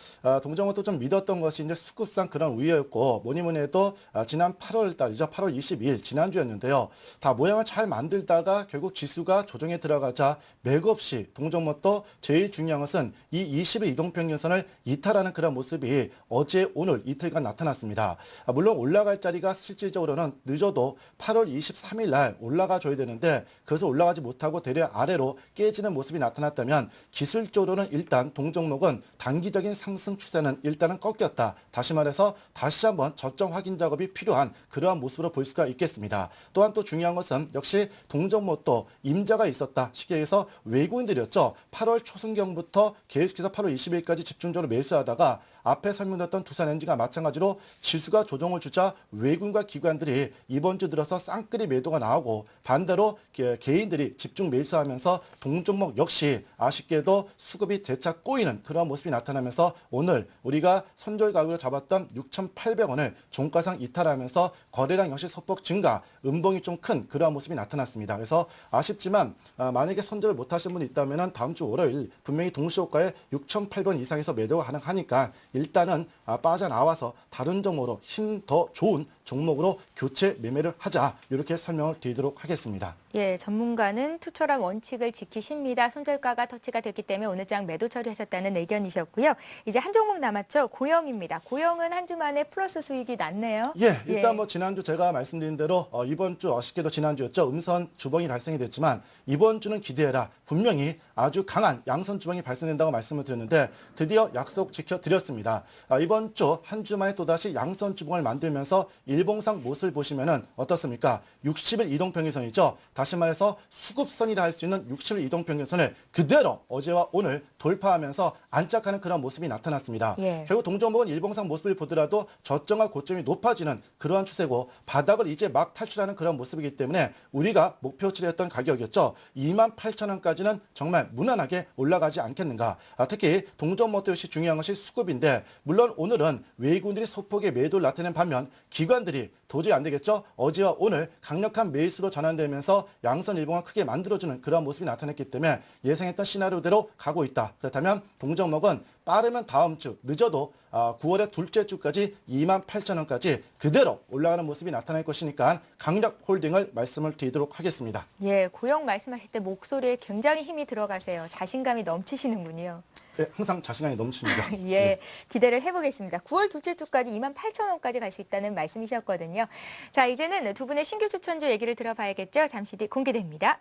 동정호도 좀 믿었던 것이 이제 수급상 그런 우려였고 뭐니 해도 지난 8월 달이죠. 8월 22일 지난주였는데요. 다 모양을 잘 만들다가 결국 지수가 조정에 들어가자 맥없이 동종목도 제일 중요한 것은 이 20일 이동평균선을 이탈하는 그런 모습이 어제 오늘 이틀간 나타났습니다. 물론 올라갈 자리가 실질적으로는 늦어도 8월 23일 날 올라가줘야 되는데 그것을 올라가지 못하고 대략 아래로 깨지는 모습이 나타났다면 기술적으로는 일단 동종목은 단기적인 상승 추세는 일단은 꺾였다. 다시 말해서 다시 한번 저점 확인 작업이 필요한 그러한 모습으로 볼 수가 있겠습니다. 또한 또 중요한 것은 역시 동종목도 임자가 있었다. 쉽게 얘기해서 외국인들이었죠. 8월 초순경부터 계속해서 8월 20일까지 집중적으로 매수하다가 앞에 설명드렸던 두산엔진과 마찬가지로 지수가 조정을 주자 외국인과 기관들이 이번 주 들어서 쌍끌이 매도가 나오고 반대로 개인들이 집중 매수하면서 동종목 역시 아쉽게도 수급이 재차 꼬이는 그런 모습이 나타나면서 오늘 우리가 손절 가격을 잡았던 6,800원을 종가상 이탈하면서 거래량 역시 소폭 증가, 음봉이 좀 큰 그러한 모습이 나타났습니다. 그래서 아쉽지만 만약에 손절을 못하신 분이 있다면 다음 주 월요일 분명히 동시효과에 6,800원 이상에서 매도가 가능하니까 일단은 빠져나와서 다른 종목으로 힘 더 좋은 종목으로 교체 매매를 하자 이렇게 설명을 드리도록 하겠습니다. 예, 전문가는 투철한 원칙을 지키십니다. 손절가가 터치가 됐기 때문에 오늘 장 매도 처리하셨다는 의견이셨고요. 이제 한 종목 남았죠. 고영입니다. 고영은 한 주 만에 플러스 수익이 났네요. 예, 일단 뭐 지난주 제가 말씀드린 대로 이번 주 아쉽게도 지난주였죠. 음선 주봉이 발생이 됐지만 이번 주는 기대해라. 분명히 아주 강한 양선 주봉이 발생된다고 말씀을 드렸는데 드디어 약속 지켜드렸습니다. 이번 주 한 주 만에 또다시 양선 주봉을 만들면서 일봉상 모습을 보시면은 어떻습니까? 60일 이동평균선이죠. 다시 말해서 수급선이라 할 수 있는 60일 이동평균선을 그대로 어제와 오늘 돌파하면서 안착하는 그런 모습이 나타났습니다. 예. 결국 동종목은 일봉상 모습을 보더라도 저점과 고점이 높아지는 그러한 추세고 바닥을 이제 막 탈출하는 그런 모습이기 때문에 우리가 목표치를 했던 가격이었죠. 28,000원까지는 정말 무난하게 올라가지 않겠는가. 특히 동종목도 역시 중요한 것이 수급인데 물론 오늘은 외국인들이 소폭의 매도를 나타낸 반면 기관들이 도저히 안 되겠죠. 어제와 오늘 강력한 매수로 전환되면서 양선 일봉을 크게 만들어주는 그런 모습이 나타났기 때문에 예상했던 시나리오대로 가고 있다. 그렇다면 동종목은 빠르면 다음 주, 늦어도 9월의 둘째 주까지 28,000원까지 그대로 올라가는 모습이 나타날 것이니까 강력 홀딩을 말씀을 드리도록 하겠습니다. 예, 고영 말씀하실 때 목소리에 굉장히 힘이 들어가세요. 자신감이 넘치시는군요. 네, 항상 자신감이 넘칩니다. 예, 기대를 해보겠습니다. 9월 둘째 주까지 28,000원까지 갈 수 있다는 말씀이셨거든요. 자, 이제는 두 분의 신규 추천주 얘기를 들어봐야겠죠. 잠시 뒤 공개됩니다.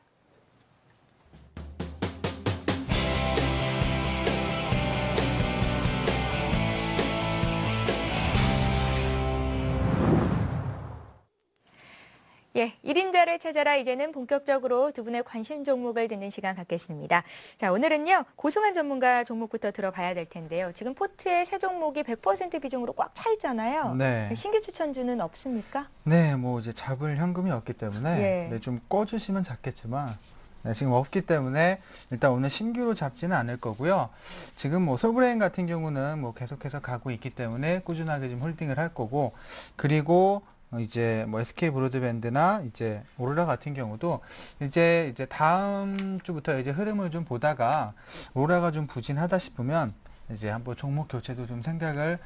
예, 1인자를 찾아라 이제는 본격적으로 두 분의 관심 종목을 듣는 시간 갖겠습니다. 자, 오늘은요. 고승환 전문가 종목부터 들어봐야 될 텐데요. 지금 포트에 세 종목이 100% 비중으로 꽉 차 있잖아요. 네. 신규 추천주는 없습니까? 네, 뭐 이제 잡을 현금이 없기 때문에 예. 네, 좀 꺼주시면 잡겠지만 네, 지금 없기 때문에 일단 오늘 신규로 잡지는 않을 거고요. 지금 뭐 솔브레인 같은 경우는 뭐 계속해서 가고 있기 때문에 꾸준하게 좀 홀딩을 할 거고, 그리고 이제 뭐 SK 브로드밴드나 이제 오로라 같은 경우도 이제 다음 주부터 이제 흐름을 좀 보다가 오로라가 좀 부진하다 싶으면 이제 한번 종목 교체도 좀 생각을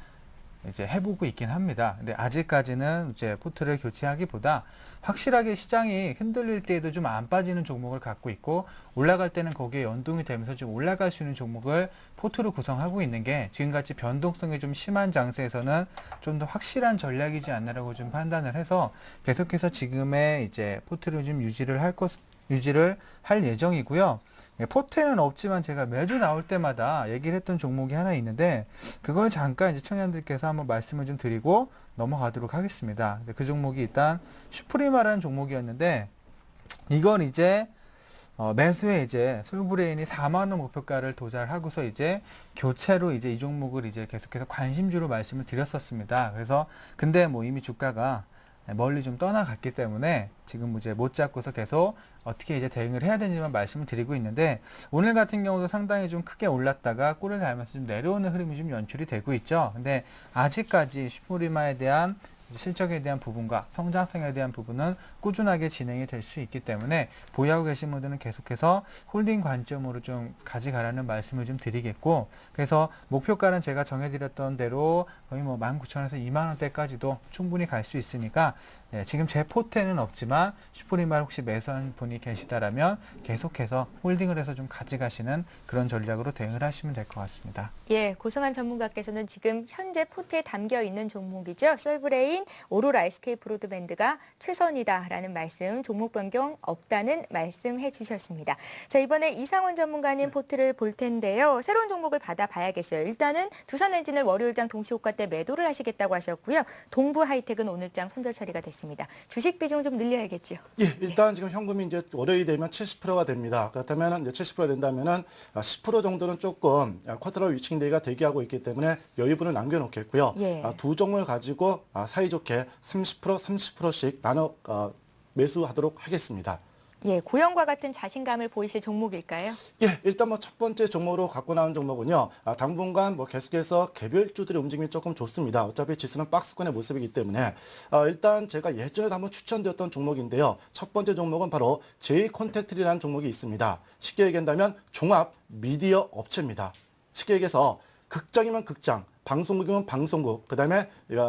이제 해보고 있긴 합니다. 근데 아직까지는 이제 포트를 교체하기보다 확실하게 시장이 흔들릴 때에도 좀 안 빠지는 종목을 갖고 있고, 올라갈 때는 거기에 연동이 되면서 좀 올라갈 수 있는 종목을 포트로 구성하고 있는 게 지금같이 변동성이 좀 심한 장세에서는 좀 더 확실한 전략이지 않나라고 좀 판단을 해서 계속해서 지금의 이제 포트를 좀 유지를 할 예정이고요. 포트는 없지만 제가 매주 나올 때마다 얘기를 했던 종목이 하나 있는데, 그걸 잠깐 이제 청년들께서 한번 말씀을 좀 드리고 넘어가도록 하겠습니다. 그 종목이 일단 슈프리마라는 종목이었는데, 이건 이제 매수에 이제 솔브레인이 4만 원 목표가를 도달하고서 이제 교체로 이제 이 종목을 이제 계속해서 관심주로 말씀을 드렸었습니다. 그래서 근데 뭐 이미 주가가 멀리 좀 떠나갔기 때문에 지금 이제 못 잡고서 계속 어떻게 이제 대응을 해야 되는지만 말씀을 드리고 있는데, 오늘 같은 경우도 상당히 좀 크게 올랐다가 꿀을 달면서 좀 내려오는 흐름이 좀 연출이 되고 있죠. 근데 아직까지 슈프리마에 대한 실적에 대한 부분과 성장성에 대한 부분은 꾸준하게 진행이 될 수 있기 때문에 보유하고 계신 분들은 계속해서 홀딩 관점으로 좀 가져가라는 말씀을 좀 드리겠고, 그래서 목표가는 제가 정해드렸던 대로 거의 뭐 19,000원에서 20,000원대까지도 충분히 갈 수 있으니까, 지금 제 포트에는 없지만 슈프리마를 혹시 매수한 분이 계시다라면 계속해서 홀딩을 해서 좀 가져가시는 그런 전략으로 대응을 하시면 될 것 같습니다. 예, 고승환 전문가께서는 지금 현재 포트에 담겨 있는 종목이죠. 솔브레인, 오로라, SK 브로드밴드가 최선이다라는 말씀, 종목 변경 없다는 말씀해 주셨습니다. 자, 이번에 이상원 전문가님 포트를 볼 텐데요. 새로운 종목을 받아봐야겠어요. 일단은 두산엔진을 월요일장 동시호가 때 매도를 하시겠다고 하셨고요. 동부 하이텍은 오늘장 손절 처리가 됐습니다. 주식 비중 좀 늘려야겠죠. 예, 일단 지금 현금이 이제 월요일이 되면 70%가 됩니다. 그렇다면 이제 70%가 된다면은 10% 정도는 조금 쿼터럴 위칭데이가 대기하고 있기 때문에 여유분을 남겨놓겠고요. 예. 두 종목을 가지고 사이좋게 30%씩 나눠 매수하도록 하겠습니다. 예, 고영과 같은 자신감을 보이실 종목일까요? 예, 일단 뭐 첫 번째 종목으로 갖고 나온 종목은요. 당분간 뭐 계속해서 개별주들의 움직임이 조금 좋습니다. 어차피 지수는 박스권의 모습이기 때문에 일단 제가 예전에도 한번 추천드렸던 종목인데요. 첫 번째 종목은 바로 J-콘택트리라는 종목이 있습니다. 쉽게 얘기한다면 종합 미디어 업체입니다. 쉽게 얘기해서 극장이면 극장, 방송국이면 방송국, 그다음에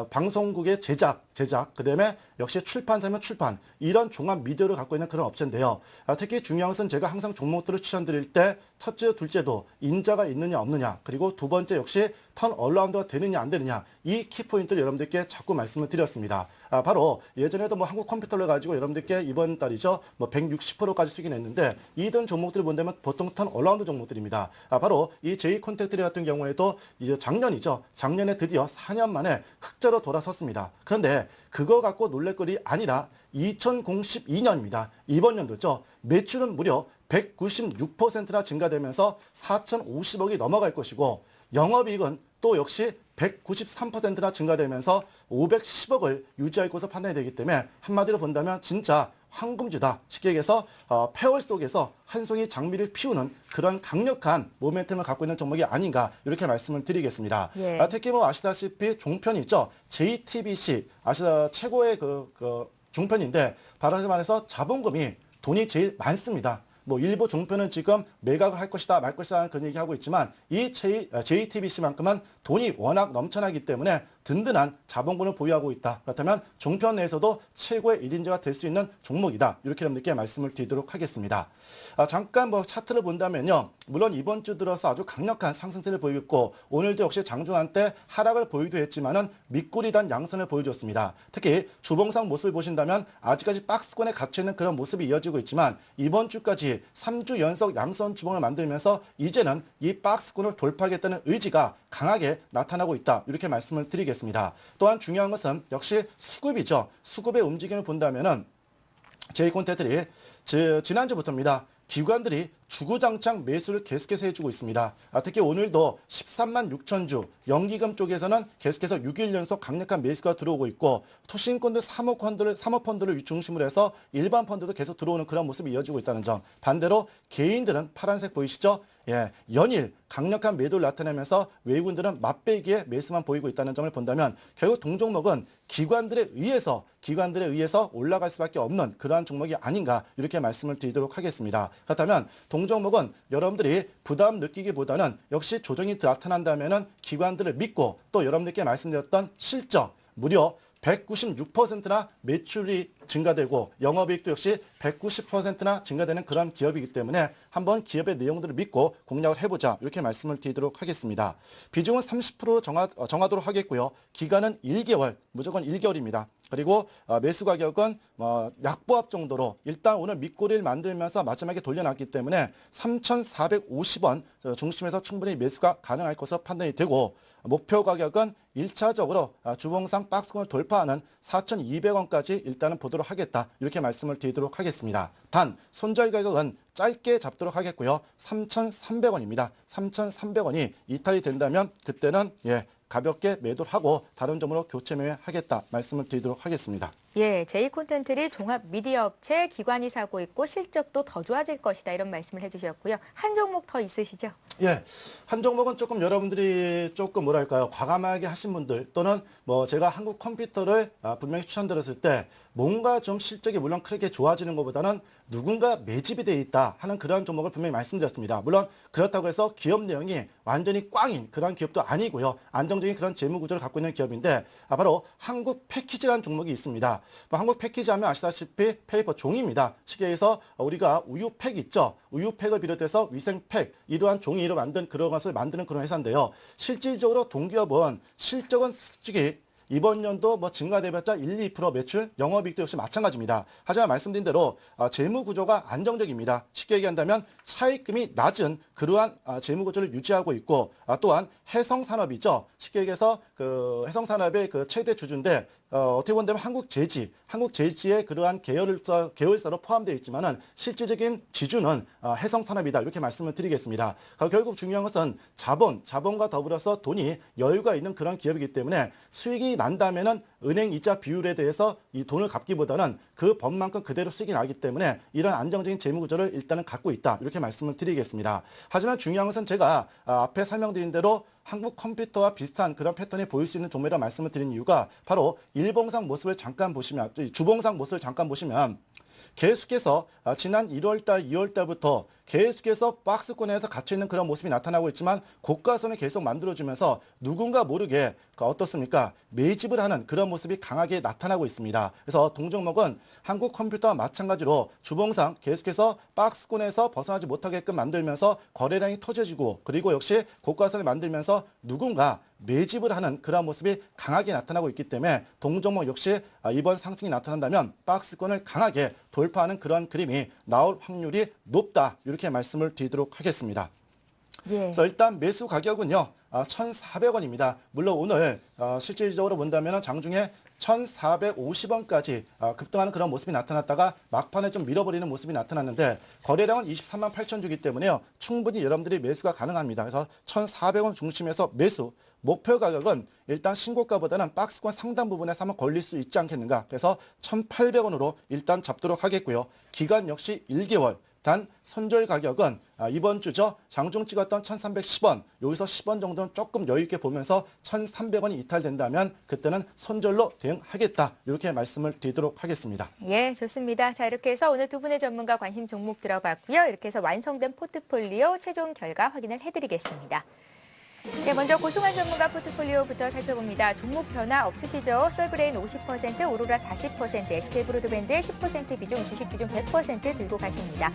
방송국의 제작, 그다음에 역시 출판사면 출판, 이런 종합 미디어를 갖고 있는 그런 업체인데요. 특히 중요한 것은 제가 항상 종목들을 추천드릴 때 첫째, 둘째도 인자가 있느냐 없느냐, 그리고 두 번째 역시 턴 얼라운드가 되느냐 안 되느냐, 이 키포인트를 여러분들께 자꾸 말씀을 드렸습니다. 바로 예전에도 뭐 한국 컴퓨터를 가지고 여러분들께 이번 달이죠, 뭐 160%까지 수익냈는데 이런 종목들을 본다면 보통 턴 얼라운드 종목들입니다. 바로 이 J-콘택트리 같은 경우에도 이제 작년이죠. 작년에 드디어 4년 만에 흑자로 돌아섰습니다. 그런데 그거 갖고 놀랄 거리 아니라 2012년입니다. 이번 연도죠. 매출은 무려 196%나 증가되면서 4,050억이 넘어갈 것이고, 영업이익은 또 역시 193%나 증가되면서 510억을 유지할 것으로 판단이 되기 때문에 한마디로 본다면 진짜 황금주다. 쉽게 얘기해서 폐월 속에서 한 송이 장미를 피우는 그런 강력한 모멘텀을 갖고 있는 종목이 아닌가, 이렇게 말씀을 드리겠습니다. 예. 특히 뭐 아시다시피 종편이 있죠. JTBC 최고의 그 종편인데, 바로 말해서 자본금이 돈이 제일 많습니다. 뭐 일부 종편은 지금 매각을 할 것이다 말 것이다 하는 그런 얘기하고 있지만, 이 JTBC만큼은 돈이 워낙 넘쳐나기 때문에 든든한 자본금을 보유하고 있다. 그렇다면 종편 내에서도 최고의 1인자가 될 수 있는 종목이다. 이렇게 여러분들께 말씀을 드리도록 하겠습니다. 잠깐 뭐 차트를 본다면요. 물론 이번 주 들어서 아주 강력한 상승세를 보이고 있고, 오늘도 역시 장중한 때 하락을 보이기도 했지만은 밑꼬리단 양선을 보여줬습니다. 특히 주봉상 모습을 보신다면 아직까지 박스권에 갇혀있는 그런 모습이 이어지고 있지만, 이번 주까지 3주 연속 양선 주봉을 만들면서 이제는 이 박스권을 돌파하겠다는 의지가 강하게 나타나고 있다. 이렇게 말씀을 드리겠습니다. 또한 중요한 것은 역시 수급이죠. 수급의 움직임을 본다면은 J-콘택트리 지난주부터입니다. 기관들이 주구장창 매수를 계속해서 해주고 있습니다. 특히 오늘도 13만 6천 주, 연기금 쪽에서는 계속해서 6일 연속 강력한 매수가 들어오고 있고 투신권들 사모펀드를 중심으로 해서 일반 펀드도 계속 들어오는 그런 모습이 이어지고 있다는 점. 반대로 개인들은 파란색 보이시죠? 예, 연일 강력한 매도를 나타내면서 외국인들은 맞배기에 매수만 보이고 있다는 점을 본다면 결국 동종목은 기관들에 의해서 올라갈 수밖에 없는 그러한 종목이 아닌가 이렇게 말씀을 드리도록 하겠습니다. 그렇다면 동종목은 여러분들이 부담 느끼기보다는 역시 조정이 나타난다면은 기관들을 믿고 또 여러분들께 말씀드렸던 실적 무려 196%나 매출이 증가되고 영업이익도 역시 190%나 증가되는 그런 기업이기 때문에 한번 기업의 내용들을 믿고 공략을 해보자 이렇게 말씀을 드리도록 하겠습니다. 비중은 30%로 정하도록 하겠고요. 기간은 1개월, 무조건 1개월입니다. 그리고 매수 가격은 약보합 정도로 일단 오늘 밑꼬리를 만들면서 마지막에 돌려놨기 때문에 3,450원 중심에서 충분히 매수가 가능할 것으로 판단이 되고 목표 가격은 1차적으로 주봉상 박스권을 돌파하는 4,200원까지 일단은 보도록 하겠다. 이렇게 말씀을 드리도록 하겠습니다. 단 손절 가격은 짧게 잡도록 하겠고요. 3,300원입니다. 3,300원이 이탈이 된다면 그때는 가볍게 매도를 하고 다른 점으로 교체 매매하겠다 말씀을 드리도록 하겠습니다. 예, 제이콘텐트리 종합 미디어 업체 기관이 사고 있고 실적도 더 좋아질 것이다 이런 말씀을 해주셨고요. 한 종목 더 있으시죠? 예, 한 종목은 조금 여러분들이 조금 뭐랄까요 과감하게 하신 분들 또는 제가 한국 컴퓨터를 분명히 추천드렸을 때 뭔가 좀 실적이 물론 크게 좋아지는 것보다는 누군가 매집이 돼 있다 하는 그런 종목을 분명히 말씀드렸습니다. 물론 그렇다고 해서 기업 내용이 완전히 꽝인 그런 기업도 아니고요. 안정적인 그런 재무 구조를 갖고 있는 기업인데 바로 한국 패키지라는 종목이 있습니다. 한국 패키지 하면 아시다시피 페이퍼 종입니다. 쉽게 해서 우리가 우유팩 있죠. 우유팩을 비롯해서 위생팩 이러한 종이로 만든 그런 것을 만드는 그런 회사인데요. 실질적으로 동기업은 실적은 솔직히 이번 연도 증가대봤자 1, 2% 매출, 영업이익도 역시 마찬가지입니다. 하지만 말씀드린 대로 재무 구조가 안정적입니다. 쉽게 얘기한다면 차입금이 낮은 그러한 재무 구조를 유지하고 있고 또한 해성산업이죠. 쉽게 얘기해서 그 해성산업의 그 최대 주주인데 어떻게 본다면 한국제지의 그러한 계열사로 포함되어 있지만은 실질적인 지주는 해성산업이다 이렇게 말씀을 드리겠습니다. 결국 중요한 것은 자본과 더불어서 돈이 여유가 있는 그런 기업이기 때문에 수익이 난다면은 은행 이자 비율에 대해서 이 돈을 갚기보다는 그 법만큼 그대로 수익이 나기 때문에 이런 안정적인 재무 구조를 일단은 갖고 있다 이렇게 말씀을 드리겠습니다. 하지만 중요한 것은 제가 앞에 설명드린 대로 한국 컴퓨터와 비슷한 그런 패턴이 보일 수 있는 종목이라 말씀을 드린 이유가 바로 일봉상 모습을 잠깐 보시면 주봉상 모습을 잠깐 보시면 계속해서 지난 1월달, 2월달부터 계속해서 박스권에서 갇혀있는 그런 모습이 나타나고 있지만 고가선을 계속 만들어주면서 누군가 모르게 어떻습니까? 매집을 하는 그런 모습이 강하게 나타나고 있습니다. 그래서 동종목은 한국 컴퓨터와 마찬가지로 주봉상 계속해서 박스권에서 벗어나지 못하게끔 만들면서 거래량이 터져지고 그리고 역시 고가선을 만들면서 누군가 매집을 하는 그런 모습이 강하게 나타나고 있기 때문에 동종목 역시 이번 상승이 나타난다면 박스권을 강하게 돌파하는 그런 그림이 나올 확률이 높다 이렇게 말씀을 드리도록 하겠습니다. 예. 그래서 일단 매수 가격은요 1,400원입니다. 물론 오늘 실질적으로 본다면 장중에 1,450원까지 급등하는 그런 모습이 나타났다가 막판에 좀 밀어버리는 모습이 나타났는데 거래량은 23만 8천 주기 때문에요. 충분히 여러분들이 매수가 가능합니다. 그래서 1,400원 중심에서 매수. 목표 가격은 일단 신고가보다는 박스권 상단 부분에서 한번 걸릴 수 있지 않겠는가. 그래서 1,800원으로 일단 잡도록 하겠고요. 기간 역시 1개월. 단 손절 가격은 이번 주죠. 장중 찍었던 1,310원. 여기서 10원 정도는 조금 여유 있게 보면서 1,300원이 이탈된다면 그때는 손절로 대응하겠다. 이렇게 말씀을 드리도록 하겠습니다. 예, 좋습니다. 자, 이렇게 해서 오늘 두 분의 전문가 관심 종목 들어봤고요. 이렇게 해서 완성된 포트폴리오 최종 결과 확인을 해드리겠습니다. 네, 먼저 고승환 전문가 포트폴리오부터 살펴봅니다. 종목 변화 없으시죠? 솔브레인 50%, 오로라 40%, SK브로드밴드 10% 비중, 주식 비중 100% 들고 가십니다.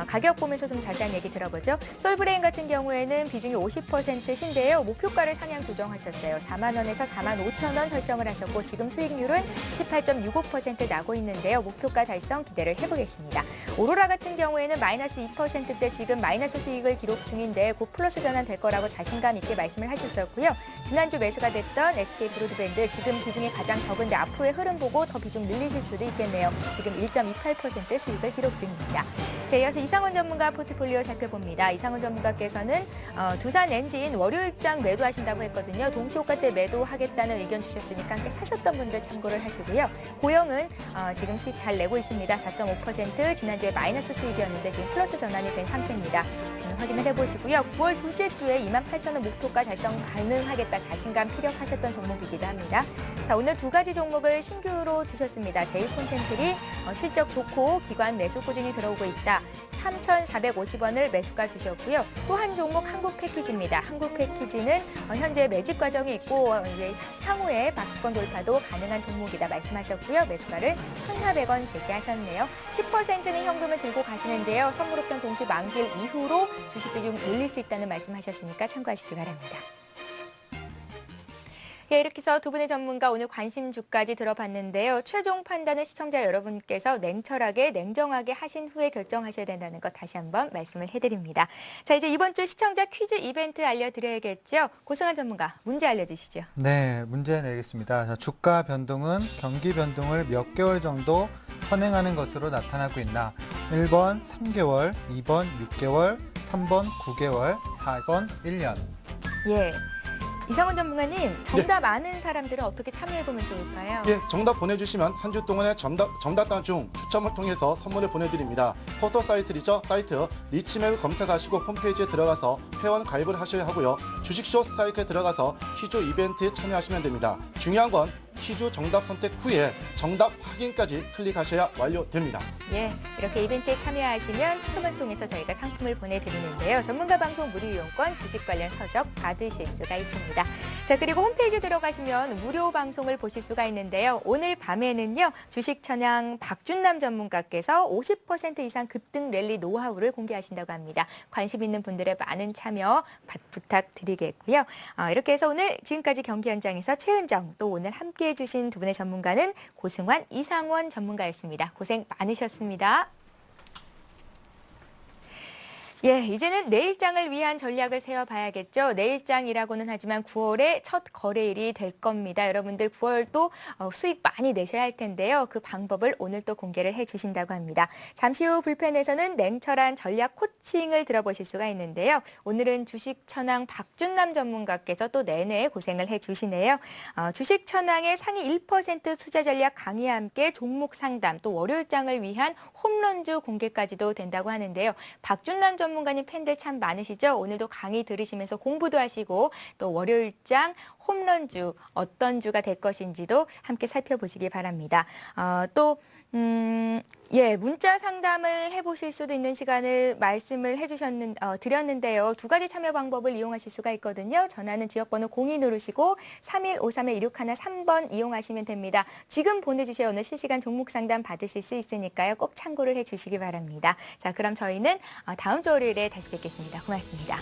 가격 보면서 좀 자세한 얘기 들어보죠. 솔브레인 같은 경우에는 비중이 50%신데요. 목표가를 상향 조정하셨어요. 4만 원에서 4만 5천 원 설정을 하셨고 지금 수익률은 18.65% 나고 있는데요. 목표가 달성 기대를 해보겠습니다. 오로라 같은 경우에는 마이너스 2%대 지금 마이너스 수익을 기록 중인데 곧 플러스 전환 될 거라고 자신감 있게 함께 말씀을 하셨었고요. 지난주 매수가 됐던 SK 브로드밴드 지금 비중이 가장 적은데 앞으로의 흐름 보고 더 비중 늘리실 수도 있겠네요. 지금 1.28% 수익을 기록 중입니다. 자, 이어서 이상원 전문가 포트폴리오 살펴봅니다. 이상원 전문가께서는 두산 엔진 월요일장 매도하신다고 했거든요. 동시호가때 매도하겠다는 의견 주셨으니까 함께 사셨던 분들 참고를 하시고요. 고영은 지금 수익 잘 내고 있습니다. 4.5% 지난주에 마이너스 수익이었는데 지금 플러스 전환이 된 상태입니다. 확인을 해보시고요. 9월 둘째 주에 28,000원 목표가 달성 가능하겠다 자신감 피력하셨던 종목이기도 합니다. 자, 오늘 두 가지 종목을 신규로 주셨습니다. 제이콘텐트리 실적 좋고 기관 매수 꾸준히 들어오고 있다. 3,450원을 매수가 주셨고요. 또 한 종목 한국 패키지입니다. 한국 패키지는 현재 매집 과정이 있고 향후에 박스권 돌파도 가능한 종목이다 말씀하셨고요. 매수가를 1,400원 제시하셨네요. 10%는 현금을 들고 가시는데요. 선물옵션 동시 만기일 이후로 주식 비중 늘릴 수 있다는 말씀하셨으니까 참고하시기 바랍니다. 예, 이렇게 해서 두 분의 전문가 오늘 관심주까지 들어봤는데요. 최종 판단은 시청자 여러분께서 냉철하게 냉정하게 하신 후에 결정하셔야 된다는 것 다시 한번 말씀을 해드립니다. 자, 이제 이번 주 시청자 퀴즈 이벤트 알려드려야겠죠. 고승환 전문가 문제 알려주시죠. 네, 문제 내겠습니다. 자, 주가 변동은 경기 변동을 몇 개월 정도 선행하는 것으로 나타나고 있나? 1번 3개월, 2번 6개월, 3번 9개월, 4번 1년. 예. 이상원 전문가님, 정답 아는 사람들은 어떻게 참여해보면 좋을까요? 예, 정답 보내주시면 한 주 동안의 정답단 중 추첨을 통해서 선물을 보내드립니다. 포털 사이트 리치맵을 검색하시고 홈페이지에 들어가서 회원 가입을 하셔야 하고요. 주식쇼 사이트에 들어가서 퀴즈 이벤트에 참여하시면 됩니다. 중요한 건 퀴즈 정답 선택 후에 정답 확인까지 클릭하셔야 완료됩니다. 예, 이렇게 이벤트에 참여하시면 추첨을 통해서 저희가 상품을 보내드리는데요. 전문가 방송 무료 이용권, 주식 관련 서적 받으실 수가 있습니다. 자, 그리고 홈페이지 들어가시면 무료 방송을 보실 수가 있는데요. 오늘 밤에는요, 주식천양 박준남 전문가께서 50% 이상 급등 랠리 노하우를 공개하신다고 합니다. 관심 있는 분들의 많은 참여 부탁드리겠고요. 이렇게 해서 오늘 지금까지 경기 현장에서 최은정, 또 오늘 함께 해주신 두 분의 전문가는 고승환, 이상원 전문가였습니다. 고생 많으셨습니다. 예, 이제는 내일장을 위한 전략을 세워봐야겠죠. 내일장이라고는 하지만 9월의 첫 거래일이 될 겁니다. 여러분들 9월도 수익 많이 내셔야 할 텐데요. 그 방법을 오늘 또 공개를 해주신다고 합니다. 잠시 후 불펜에서는 냉철한 전략 코칭을 들어보실 수가 있는데요. 오늘은 주식천왕 박준남 전문가께서 또 내내 고생을 해주시네요. 주식천왕의 상위 1% 투자 전략 강의와 함께 종목 상담, 또 월요일장을 위한 홈런주 공개까지도 된다고 하는데요. 박준남 전문가님 팬들 참 많으시죠? 오늘도 강의 들으시면서 공부도 하시고 또 월요일장 홈런주 어떤 주가 될 것인지도 함께 살펴보시기 바랍니다. 예, 문자 상담을 해보실 수도 있는 시간을 말씀을 드렸는데요. 두 가지 참여 방법을 이용하실 수가 있거든요. 전화는 지역번호 02 누르시고 3153-1613번 이용하시면 됩니다. 지금 보내주셔야 오늘 실시간 종목 상담 받으실 수 있으니까요. 꼭 참고를 해주시기 바랍니다. 자, 그럼 저희는 다음 주 월요일에 다시 뵙겠습니다. 고맙습니다.